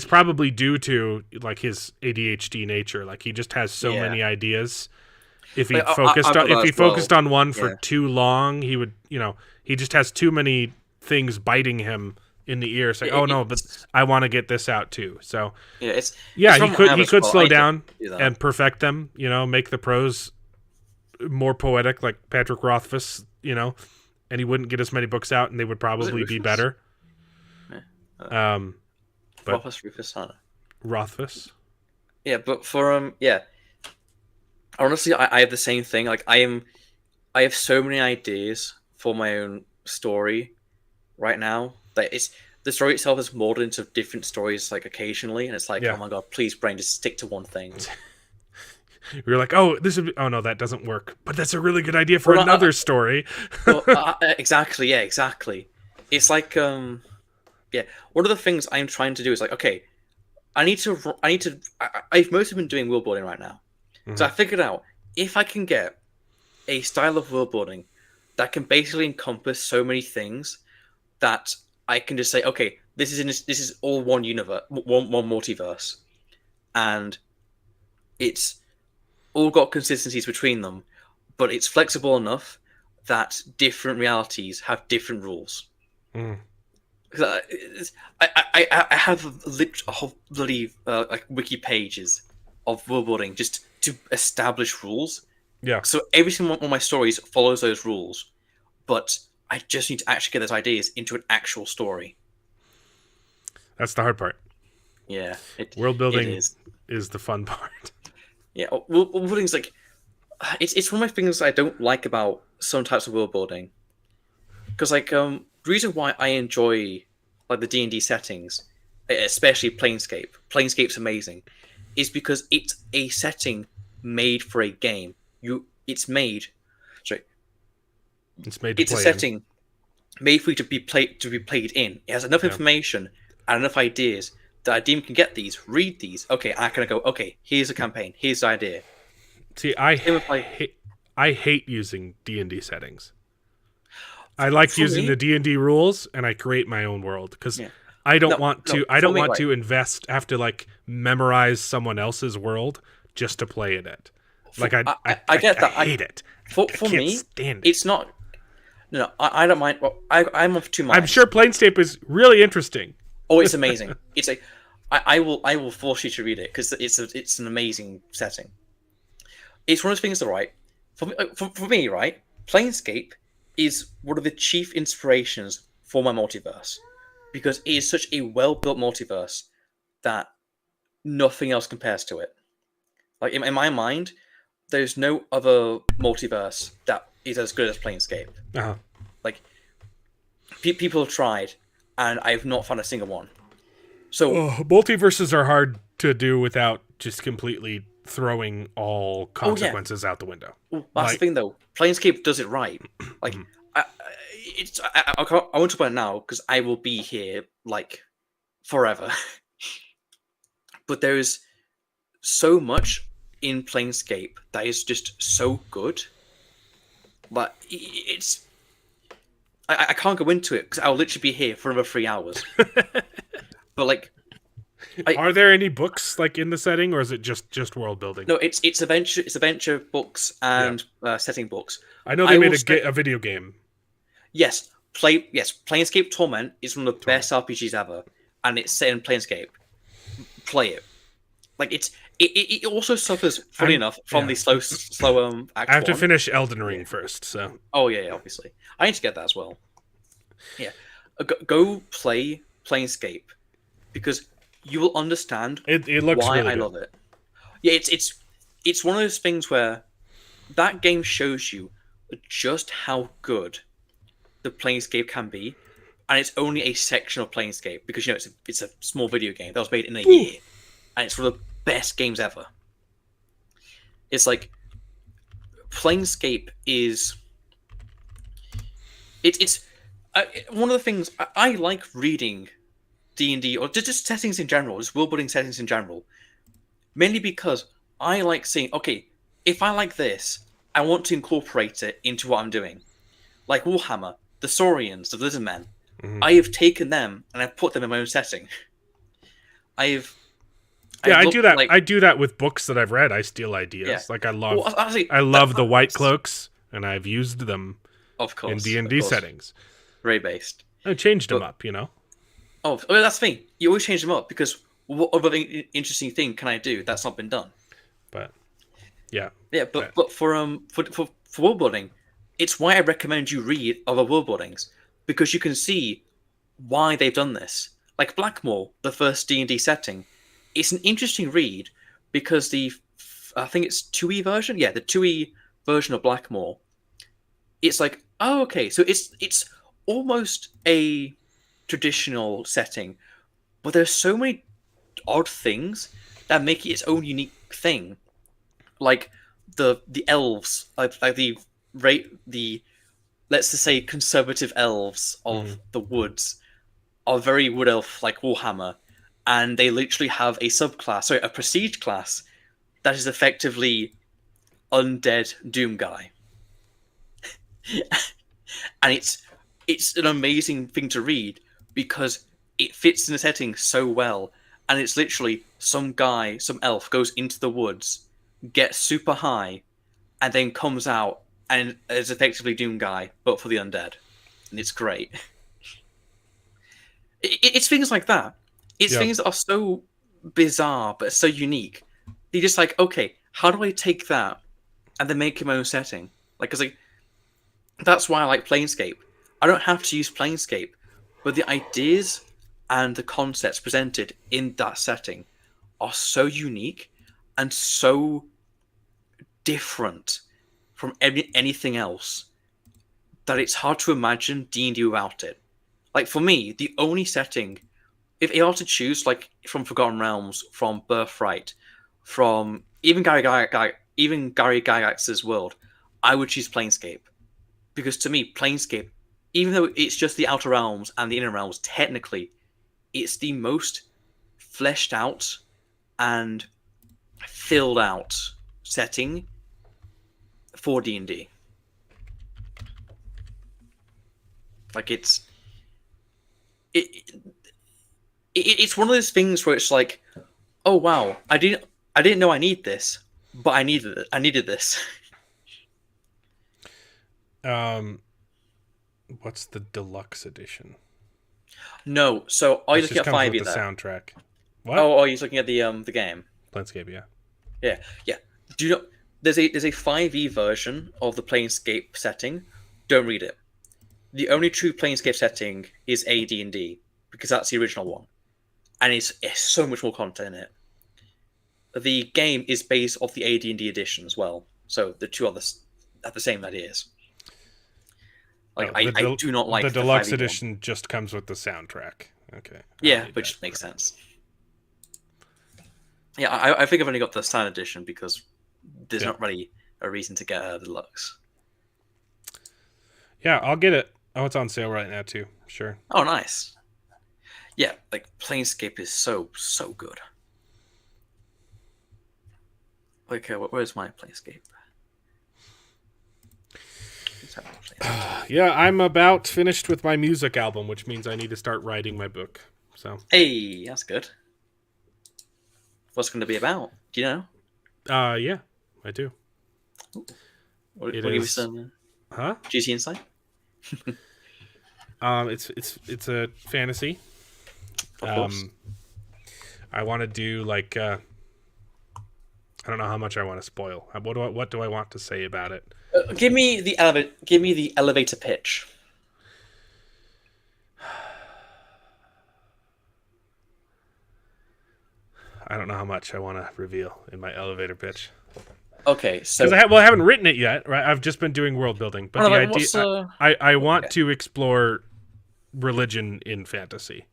probably due to like his ADHD nature. Like he just has so many ideas. If he focused on one for too long, he would, he just has too many things biting him in the ear. It's like, but I want to get this out too. So he could slow down and perfect them. Make the prose more poetic, like Patrick Rothfuss, and he wouldn't get as many books out, and they would probably be better. Rothfuss. Yeah, but for honestly, I have the same thing. Like I have so many ideas for my own story right now that the story itself is molded into different stories like occasionally, and it's like, oh my god, please brain, just stick to one thing. You're like, oh no, that doesn't work, but that's a really good idea for another story. Exactly. It's like one of the things I'm trying to do is like, okay, I've mostly been doing world building right now. So I figured out if I can get a style of worldbuilding that can basically encompass so many things that I can just say, okay, this is all one universe, one multiverse, and it's all got consistencies between them, but it's flexible enough that different realities have different rules. Mm. I have a whole bloody like wiki pages of worldbuilding just to establish rules. Yeah. So every single one of my stories follows those rules, but I just need to actually get those ideas into an actual story. That's the hard part. Yeah, World building it is the fun part. Yeah, worldbuilding's like it's one of my things I don't like about some types of worldbuilding, because like the reason why I enjoy like the D&D settings, especially Planescape's amazing, is because it's a setting made for a game. It's made, sorry, It's made to it's a play setting made for you to be played in. It has enough information and enough ideas that a DM can get these, read these. Okay, I can go. Okay, here's a campaign. Here's the idea. See, I hate using D&D settings. I like using the D&D rules, and I create my own world because I don't want to invest, have to like memorize someone else's world just to play in it. Like I get that. I hate it. For me, stand it. It's not. No, I don't mind. Well, I'm of two minds. I'm sure Planescape is really interesting. Oh, it's amazing. It's like I will force you to read it because it's an amazing setting. It's one of those things, right? For me, right? Planescape is one of the chief inspirations for my multiverse because it is such a well-built multiverse that nothing else compares to it. Like in my mind, there's no other multiverse that is as good as Planescape. Uh-huh. Like people have tried, and I have not found a single one. So multiverses are hard to do without just completely throwing all consequences out the window. Well, that's the thing, though. Planescape does it right. Like, I won't talk about it now because I will be here like forever. But there's so much in Planescape that is just so good. But it's I can't go into it because I'll literally be here for another 3 hours. But like, are there any books like in the setting, or is it just world building? No, it's adventure books and setting books. I know they made a video game. Yes, Planescape Torment is one of the best RPGs ever, and it's set in Planescape. Play it. Like it also suffers, funny enough, from the slow act. I have to finish Elden Ring first, so. Oh yeah, obviously. I need to get that as well. Yeah, go play Planescape because you will understand it looks why really I good. love it. Yeah, it's one of those things where that game shows you just how good the Planescape can be, and it's only a section of Planescape because it's a small video game that was made in a year, and it's one of the best games ever. It's like Planescape is it's one of the things I like reading D&D or just settings in general, just world-building settings in general, mainly because I like seeing, okay, if I like this, I want to incorporate it into what I'm doing. Like Warhammer, the Saurians, the Lizard Men, I have taken them and I've put them in my own setting. I do that. I do that with books that I've read. I steal ideas. Yeah. Like I love the White Cloaks, and I've used them, of course, in D&D settings. Ray based. I changed them up, you know. Oh, well, that's the thing. You always change them up because what other interesting thing can I do that's not been done? But yeah, but for world building, it's why I recommend you read other world buildings because you can see why they've done this. Like Blackmoor, the first D&D setting, it's an interesting read because I think it's 2e version. Yeah, the 2e version of Blackmoor. It's like, oh, okay, so it's almost a traditional setting, but there's so many odd things that make it its own unique thing. Like the elves, like the let's just say conservative elves of the woods are very wood elf like Warhammer, and they literally have a a prestige class that is effectively undead Doom guy. and it's an amazing thing to read because it fits in the setting so well. And it's literally some elf goes into the woods, gets super high, and then comes out and is effectively Doom Guy, but for the undead. And it's great. It's things like that. It's things that are so bizarre, but so unique. You're just like, okay, how do I take that and then make my own setting? Because that's why I like Planescape. I don't have to use Planescape, but the ideas and the concepts presented in that setting are so unique and so different from anything else that it's hard to imagine D&D without it. Like, for me, the only setting, if I were to choose, like, from Forgotten Realms, from Birthright, from even Gary Gygax's world, I would choose Planescape. Because to me, Planescape, even though it's just the Outer Realms and the Inner Realms, technically, it's the most fleshed out and filled out setting for D&D. Like, it's one of those things where it's like, oh wow, I didn't know I need this, but I needed it. I needed this. What's the deluxe edition? No, so are you looking at 5e with the there? soundtrack. What? Oh, are you looking at the game? Planescape, yeah. Yeah. Do you know there's a 5e version of the Planescape setting? Don't read it. The only true Planescape setting is AD&D because that's the original one, and it's so much more content in it. The game is based off the AD&D edition as well, so the two others have the same ideas. Like, I do not like the deluxe 5e edition. one. Just comes with the soundtrack. Okay. Yeah, which makes sense. Yeah, I think I've only got the standard edition because there's not really a reason to get a deluxe. Yeah, I'll get it. Oh, it's on sale right now too. Sure. Oh, nice. Yeah, like Planescape is so good. Like, where's my Planescape? Yeah, I'm about finished with my music album, which means I need to start writing my book. So. Hey, that's good. What's it going to be about? Do you know? Yeah, I do. Will give you some juicy insight? It's a fantasy. Of course. I want to do like I don't know how much I want to spoil. What do I want to say about it? Give me the elevator pitch. I don't know how much I want to reveal in my elevator pitch. Okay, so because I haven't written it yet, right? I've just been doing world building, but the idea I want to explore religion in fantasy.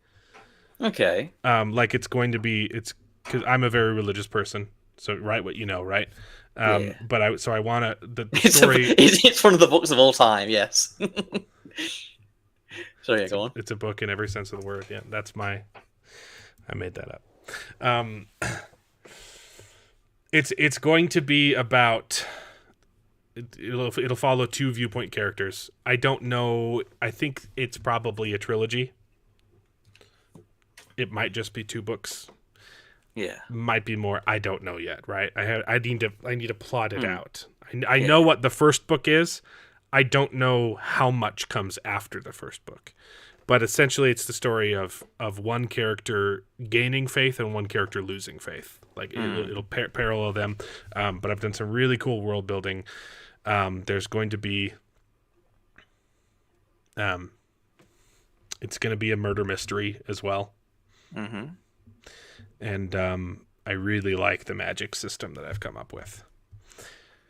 Okay. Like it's going to be because I'm a very religious person, so what you know, right? But I want to the story. It's one of the books of all time. Yes. Sorry, go on. It's a book in every sense of the word. Yeah, I made that up. It's going to be about. It'll follow two viewpoint characters. I don't know. I think it's probably a trilogy. It might just be 2 books. Yeah, might be more. I don't know yet. Right? I need to plot it out. I know what the first book is. I don't know how much comes after the first book. But essentially, it's the story of one character gaining faith and one character losing faith. Like it'll parallel them. But I've done some really cool world building. There's going to be, it's going to be a murder mystery as well. Mm-hmm. And I really like the magic system that I've come up with.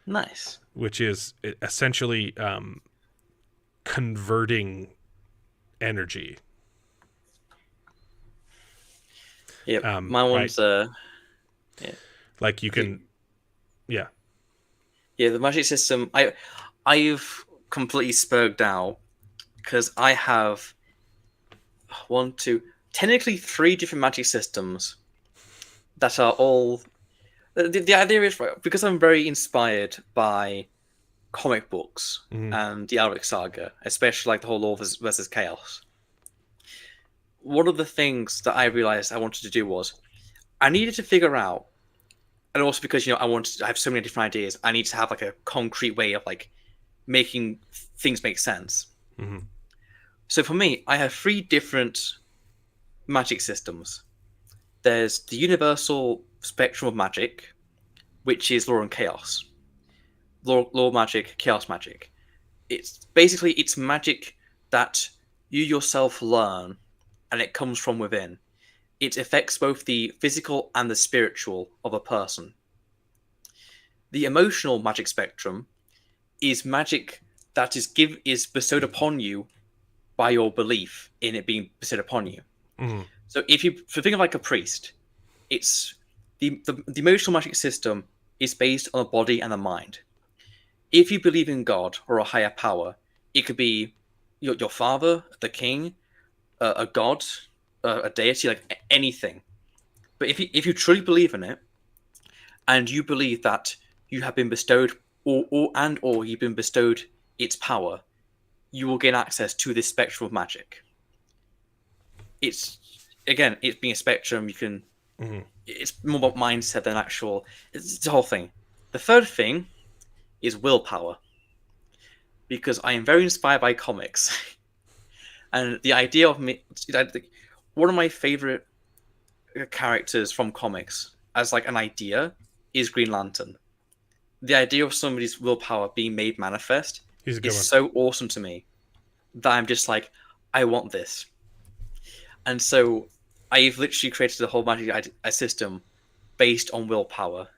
Nice. Which is essentially converting energy. Yep. My one's like you can Yeah, the magic system I've completely spurred out because I have technically 3 different magic systems that are all the idea is, right, because I'm very inspired by comic books and the Elric saga, especially like the whole Law versus Chaos, one of the things that I realized I wanted to do was I needed to figure out, and also because I have so many different ideas, I need to have like a concrete way of like making things make sense. So for me, I have 3 different magic systems. There's the universal spectrum of magic, which is law and chaos. Law magic, chaos magic. It's magic that you yourself learn, and it comes from within. It affects both the physical and the spiritual of a person. The emotional magic spectrum is magic that is bestowed upon you by your belief in it being bestowed upon you. So if you think of like a priest, it's the emotional magic system is based on the body and the mind. If you believe in God or a higher power, it could be your father, the king, a god, a deity, like anything. But if you truly believe in it, and you believe that you have been bestowed, or you've been bestowed its power, you will gain access to this spectrum of magic. It's being a spectrum. You can. It's more about mindset than actual. It's the whole thing. The third thing is willpower, because I am very inspired by comics, and the idea of me. One of my favorite characters from comics, as like an idea, is Green Lantern. The idea of somebody's willpower being made manifest is so awesome to me that I'm just like, I want this. And so I've literally created a whole magic system based on willpower.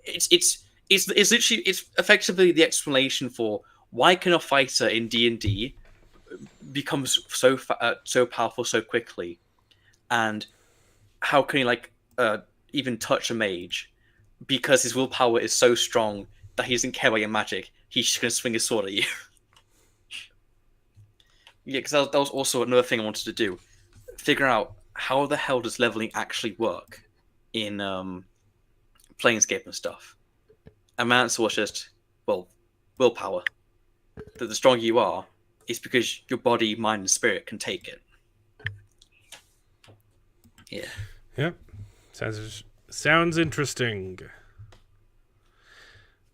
It's effectively the explanation for why can a fighter in D&D becomes so powerful so quickly, and how can he even touch a mage, because his willpower is so strong that he doesn't care about your magic. He's just going to swing his sword at you. Yeah, because that was also another thing I wanted to do. Figure out how the hell does leveling actually work in Planescape and stuff. And my answer was just, willpower. That the stronger you are, it's because your body, mind, and spirit can take it. Yeah. Yep. Sounds interesting.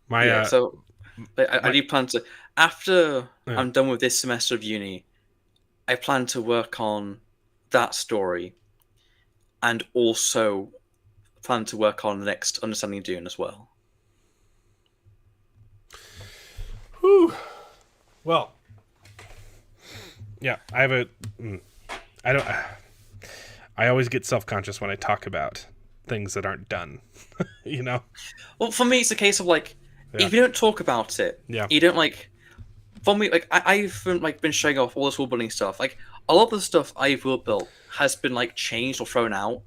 So I do plan to, after I'm done with this semester of uni, I plan to work on that story, and also plan to work on the next Understanding Dune as well. Whew. Well, yeah, I always get self-conscious when I talk about things that aren't done, you know? Well, for me, it's a case of like, if you don't talk about it, you don't for me, I've been showing off all this world building stuff. Like, a lot of the stuff I've world built has been changed or thrown out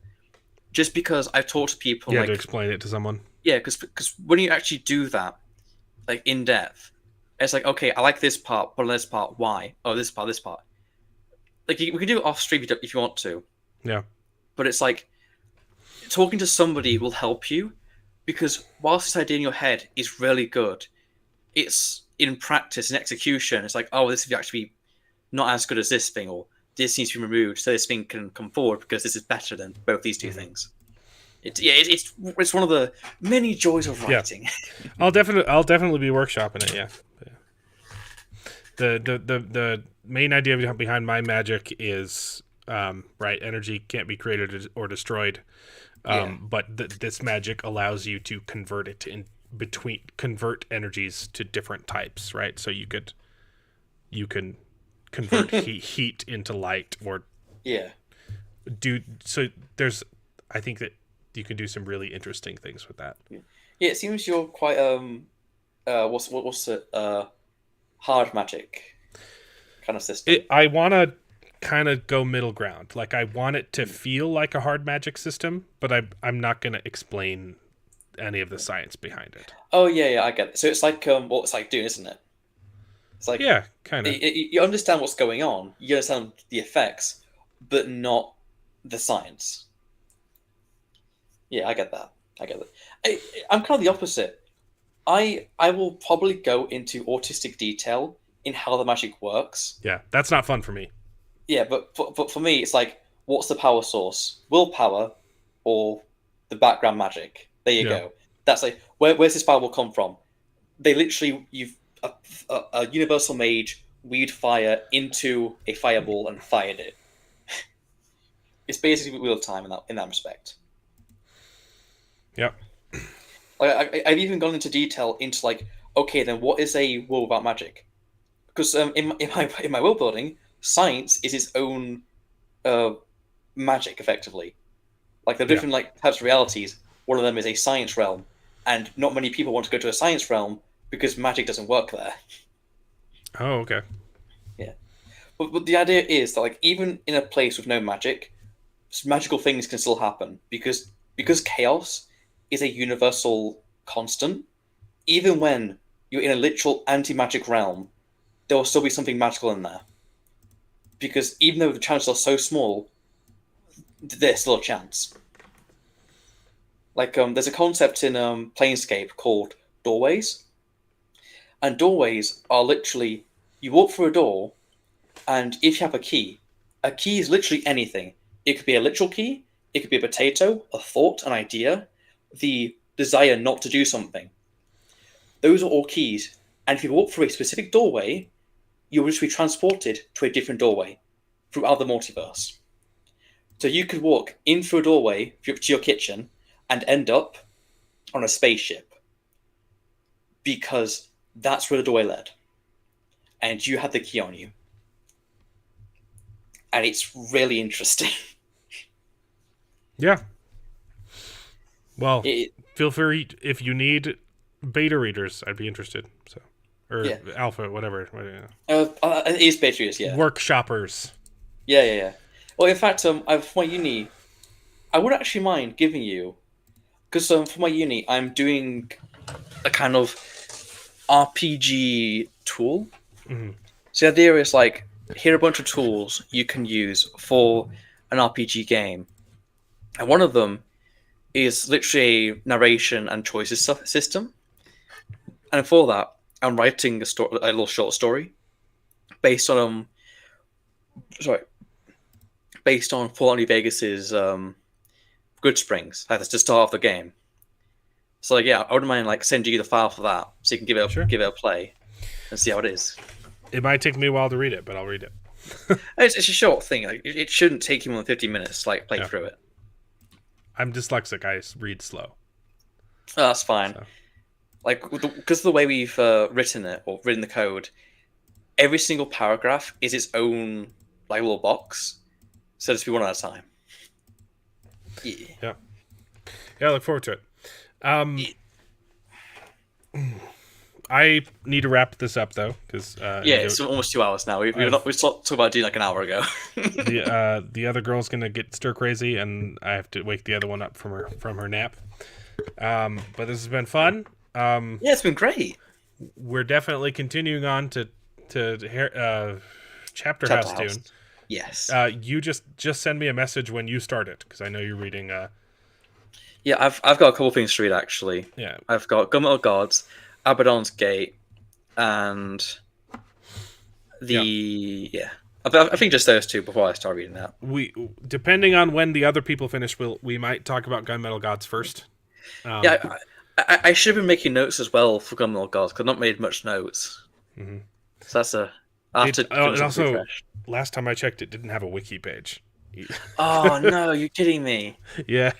just because I've talked to people. Yeah, to explain it to someone. Yeah, because when you actually do that, in depth, it's like, okay, I like this part, but on this part, why? Oh, this part. We can do it off stream if you want to. Yeah. But it's like, talking to somebody will help you, because whilst this idea in your head is really good, it's in practice, in execution, it's like, oh, this is actually not as good as this thing, or this needs to be removed so this thing can come forward because this is better than both these two things. It's one of the many joys of writing. Yeah. I'll definitely be workshopping it. Yeah. The main idea behind my magic is energy can't be created or destroyed, but this magic allows you to convert it convert energies to different types, right? So you can convert heat into light, or I think that you can do some really interesting things with that. It seems you're quite what's it, hard magic kind of system. I want to kind of go middle ground. Like, I want it to feel like a hard magic system, but I'm not going to explain any of the science behind it. Oh yeah, I get it. So it's like what it's like Dune, isn't it? It's like, yeah, kind of. You understand what's going on, you understand the effects, but not the science. Yeah, I get that. I'm kind of the opposite. I will probably go into autistic detail in how the magic works. Yeah, that's not fun for me. Yeah, but for me, it's like, what's the power source? Willpower or the background magic? There you Yeah. go. That's like, where's this power will come from? They literally, a universal mage weaved fire into a fireball and fired it. It's basically real time in that respect. Yep. Like, I've even gone into detail into like, okay, then what is a will without magic? Because in my world building, science is its own magic, effectively. Like the different like types of realities. One of them is a science realm, and not many people want to go to a science realm because magic doesn't work there. Oh, okay. Yeah, but the idea is that like even in a place with no magic, magical things can still happen because chaos is a universal constant. Even when you're in a literal anti-magic realm, there will still be something magical in there. Because even though the chances are so small, there's still a chance. Like there's a concept in Planescape called doorways, and doorways are literally you walk through a door, and if you have a key is literally anything. It could be a literal key, it could be a potato, a thought, an idea, the desire not to do something. Those are all keys, and if you walk through a specific doorway, you will just be transported to a different doorway throughout the multiverse. So you could walk in through a doorway to your kitchen and end up on a spaceship because that's where the doorway led, and you had the key on you, and it's really interesting. Yeah. Well, feel free if you need beta readers. I'd be interested. So, or alpha, whatever. It is beta readers, yeah. Workshoppers. Yeah. Well, in fact, for my uni, I would actually mind giving you, because for my uni, I'm doing a kind of RPG tool. Mm-hmm. So the idea is like, here are a bunch of tools you can use for an RPG game. And one of them is literally a narration and choices system. And for that, I'm writing a little short story based on Fallout New Vegas's Good Springs. Like, that's the start of the game. So like, yeah, I wouldn't mind like sending you the file for that, so you can give it a play and see how it is. It might take me a while to read it, but I'll read it. It's a short thing. Like, it shouldn't take you more than 50 minutes to like play through it. I'm dyslexic. I read slow. Oh, that's fine. So. Like, because of the way we've written the code, every single paragraph is its own like little box, so just be one at a time. Yeah. I look forward to it. I need to wrap this up though, because it's almost 2 hours now. We talked about doing like an hour ago. the other girl's gonna get stir crazy, and I have to wake the other one up from her nap. But this has been fun. It's been great. We're definitely continuing on to Chapter House Dune. Yes. You just send me a message when you start it, because I know you're reading. Yeah, I've got a couple things to read actually. Yeah. I've got Gunmetal Gods, Abaddon's Gate, and I think just those two before I start reading that. We, depending on when the other people finish, we might talk about Gunmetal Gods first. I should have been making notes as well for Gunmetal Gods, because I've not made much notes. Mm-hmm. So that's and also, refresh. Last time I checked, it didn't have a wiki page. Oh no, you're kidding me. Yeah.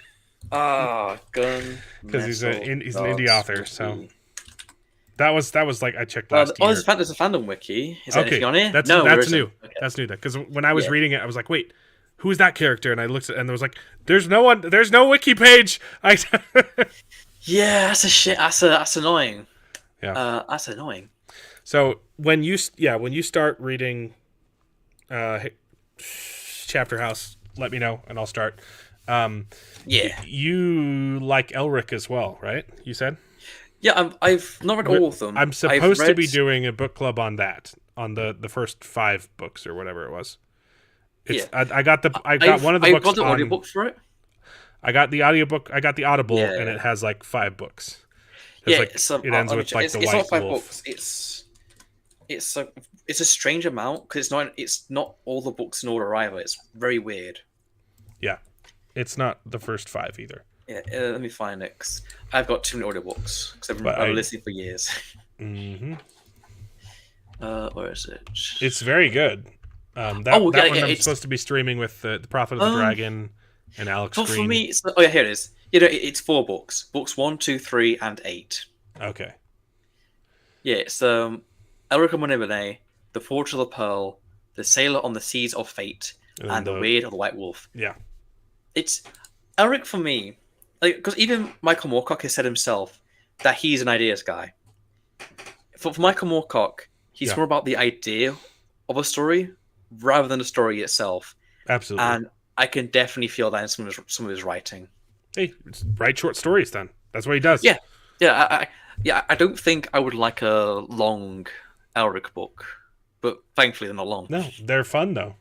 Oh, because he's an indie author, so that was like I checked last year. There's a fandom wiki. Is there anything on here? That's new. Okay. That's new. Because when I was reading it, I was like, wait, who's that character? And I looked at it, and there was like, there's no wiki page. Yeah, that's a shit. That's annoying. Yeah, that's annoying. So when you start reading Chapter House, let me know, and I'll start. You like Elric as well, right? You said? Yeah, I've not read all of them. I'm supposed to be doing a book club on that, on the first 5 books or whatever it was. I got one of the books. I got the audiobook for it. I got the audiobook. I got the Audible, and it has like 5 books. It's Yeah, like it ends with like the it's white not 5 wolf. books. It's a strange amount because it's not all the books in order either. It's very weird. Yeah, it's not the first 5 either. Yeah, let me find it. 'Cause I've got too many audiobooks because I've been listening for years. Mm-hmm. Where is it? It's very good. That one I'm supposed to be streaming with the Prophet of the Dragon and Alex But Green. for me, oh yeah, here it is. You know, it's 4 books. Books 1, 2, 3, and 8. Okay. Yeah, it's Elric and Monibane, The Forge of the Pearl, The Sailor on the Seas of Fate, and The Weird of the White Wolf. Yeah. It's Elric for me, like, because even Michael Moorcock has said himself that he's an ideas guy. For Michael Moorcock, he's more about the idea of a story rather than the story itself. Absolutely. And I can definitely feel that in some of his writing. Hey, write short stories then. That's what he does. Yeah. I don't think I would like a long Elric book, but thankfully they're not long. No, they're fun though.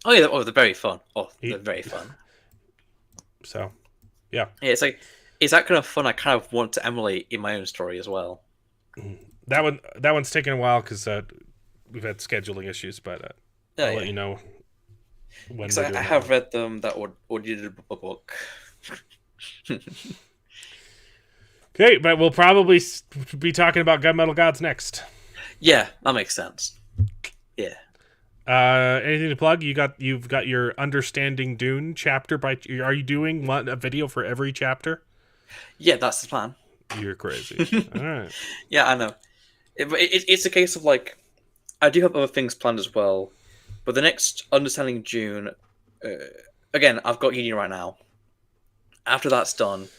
Oh yeah, they're very fun. They're very fun. So, yeah. It's like it's that kind of fun I kind of want to emulate in my own story as well. That one's taken a while because we've had scheduling issues, but I'll let you know when. I have read them that audited a book. Okay, but we'll probably be talking about Gunmetal Gods next. Yeah, that makes sense. Yeah. Anything to plug? You've got your Understanding Dune chapter are you doing a video for every chapter? Yeah, that's the plan. You're crazy. All right. Yeah, I know. It's a case of like I do have other things planned as well, but the next Understanding Dune, again, I've got uni right now. After that's done,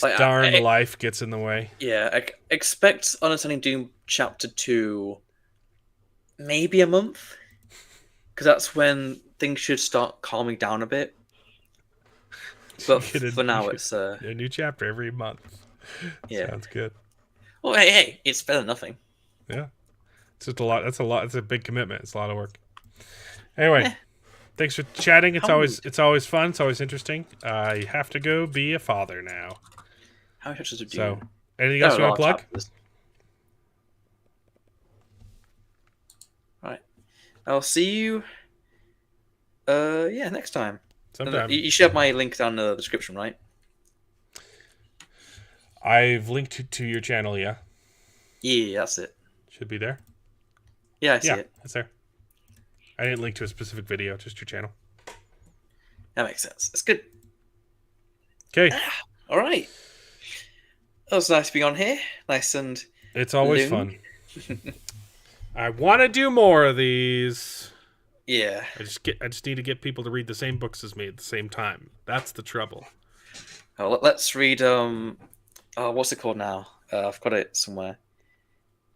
darn life gets in the way. Yeah, I expect Understanding Dune Chapter 2 maybe a month, because that's when things should start calming down a bit. But for now, it's a new chapter every month. Yeah, sounds good. Well, hey, it's better than nothing. Yeah, it's just a lot. That's a lot. It's a big commitment. It's a lot of work. Anyway, thanks for chatting. It's always fun. It's always interesting. I have to go be a father now. How many chapters of Dune? So, anything else you want to plug? Right. I'll see you. Next time. Sometime. You should have my link down in the description, right? I've linked to your channel, yeah. Yeah, that's it. Should be there. Yeah, I see it. It's there. I didn't link to a specific video, just your channel. That makes sense. That's good. Okay. All right. That was nice being on here. Nice and. It's always fun. I want to do more of these. Yeah. I just need to get people to read the same books as me at the same time. That's the trouble. Oh, let's read. What's it called now? I've got it somewhere.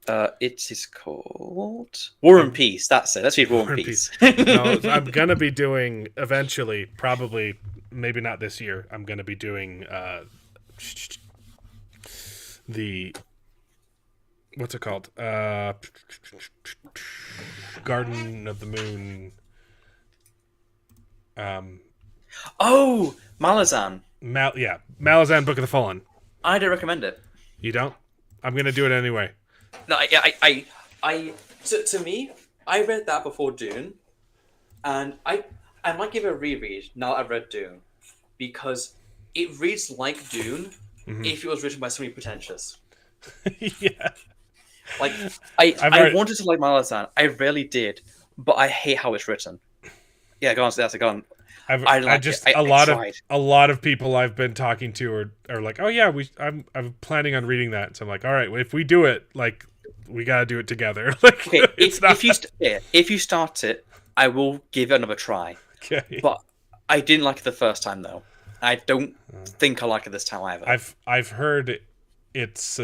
It is called War and Peace. That's it. Let's read War and Peace. No, I'm gonna be doing eventually, probably, maybe not this year. I'm gonna be doing the what's it called? Garden of the Moon. Oh, Malazan. Malazan Book of the Fallen. I don't recommend it. You don't? I'm gonna do it anyway. No, to me, I read that before Dune, and I might give it a reread now that I've read Dune, because it reads like Dune if it was written by somebody pretentious. Yeah. Like I wanted to like Malazan, I really did, but I hate how it's written. Yeah, go on. That's it. Go on. A lot of people I've been talking to are like, oh yeah, I'm planning on reading that. So I'm like, all right, if we do it, like, we gotta do it together. Like, okay, if you start it, I will give it another try. Okay. But I didn't like it the first time though. I don't think I like it this time either. I've heard it's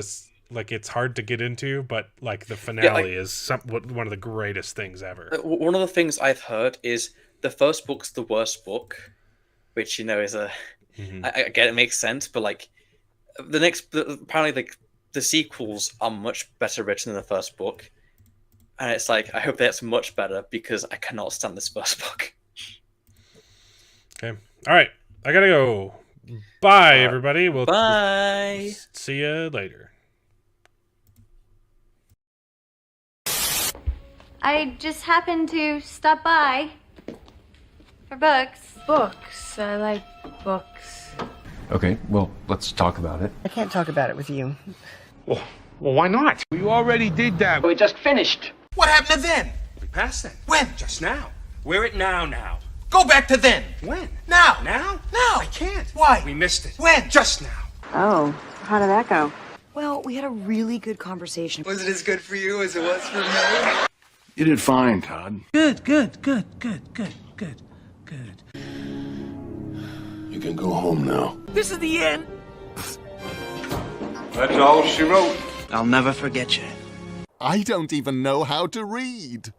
it's hard to get into, but like the finale is one of the greatest things ever. One of the things I've heard is the first book's the worst book, which is I get it makes sense, but like apparently the sequels are much better written than the first book, and it's like I hope that's much better because I cannot stand this first book. Okay, all right, I gotta go. Bye, everybody. We'll bye. See you later. I just happened to stop by for books. Books. I like books. Okay, well, let's talk about it. I can't talk about it with you. Well, why not? We already did that. We just finished. What happened to then? We passed that. When? Just now. We're at now. Go back to then. When? Now. Now? Now. I can't. Why? We missed it. When? Just now. Oh, how did that go? Well, we had a really good conversation. Was it as good for you as it was for me? You did fine, Todd. Good. You can go home now. This is the end. That's all she wrote. I'll never forget you. I don't even know how to read.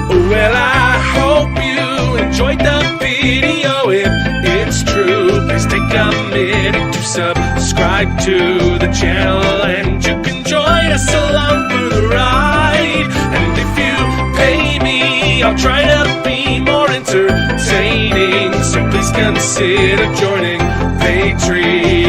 Well, I hope you enjoyed the video. If it's true, please take a minute to subscribe to the channel, and you can join us along for the ride. And if you pay me, I'll try to be more entertaining, so please consider joining Patreon.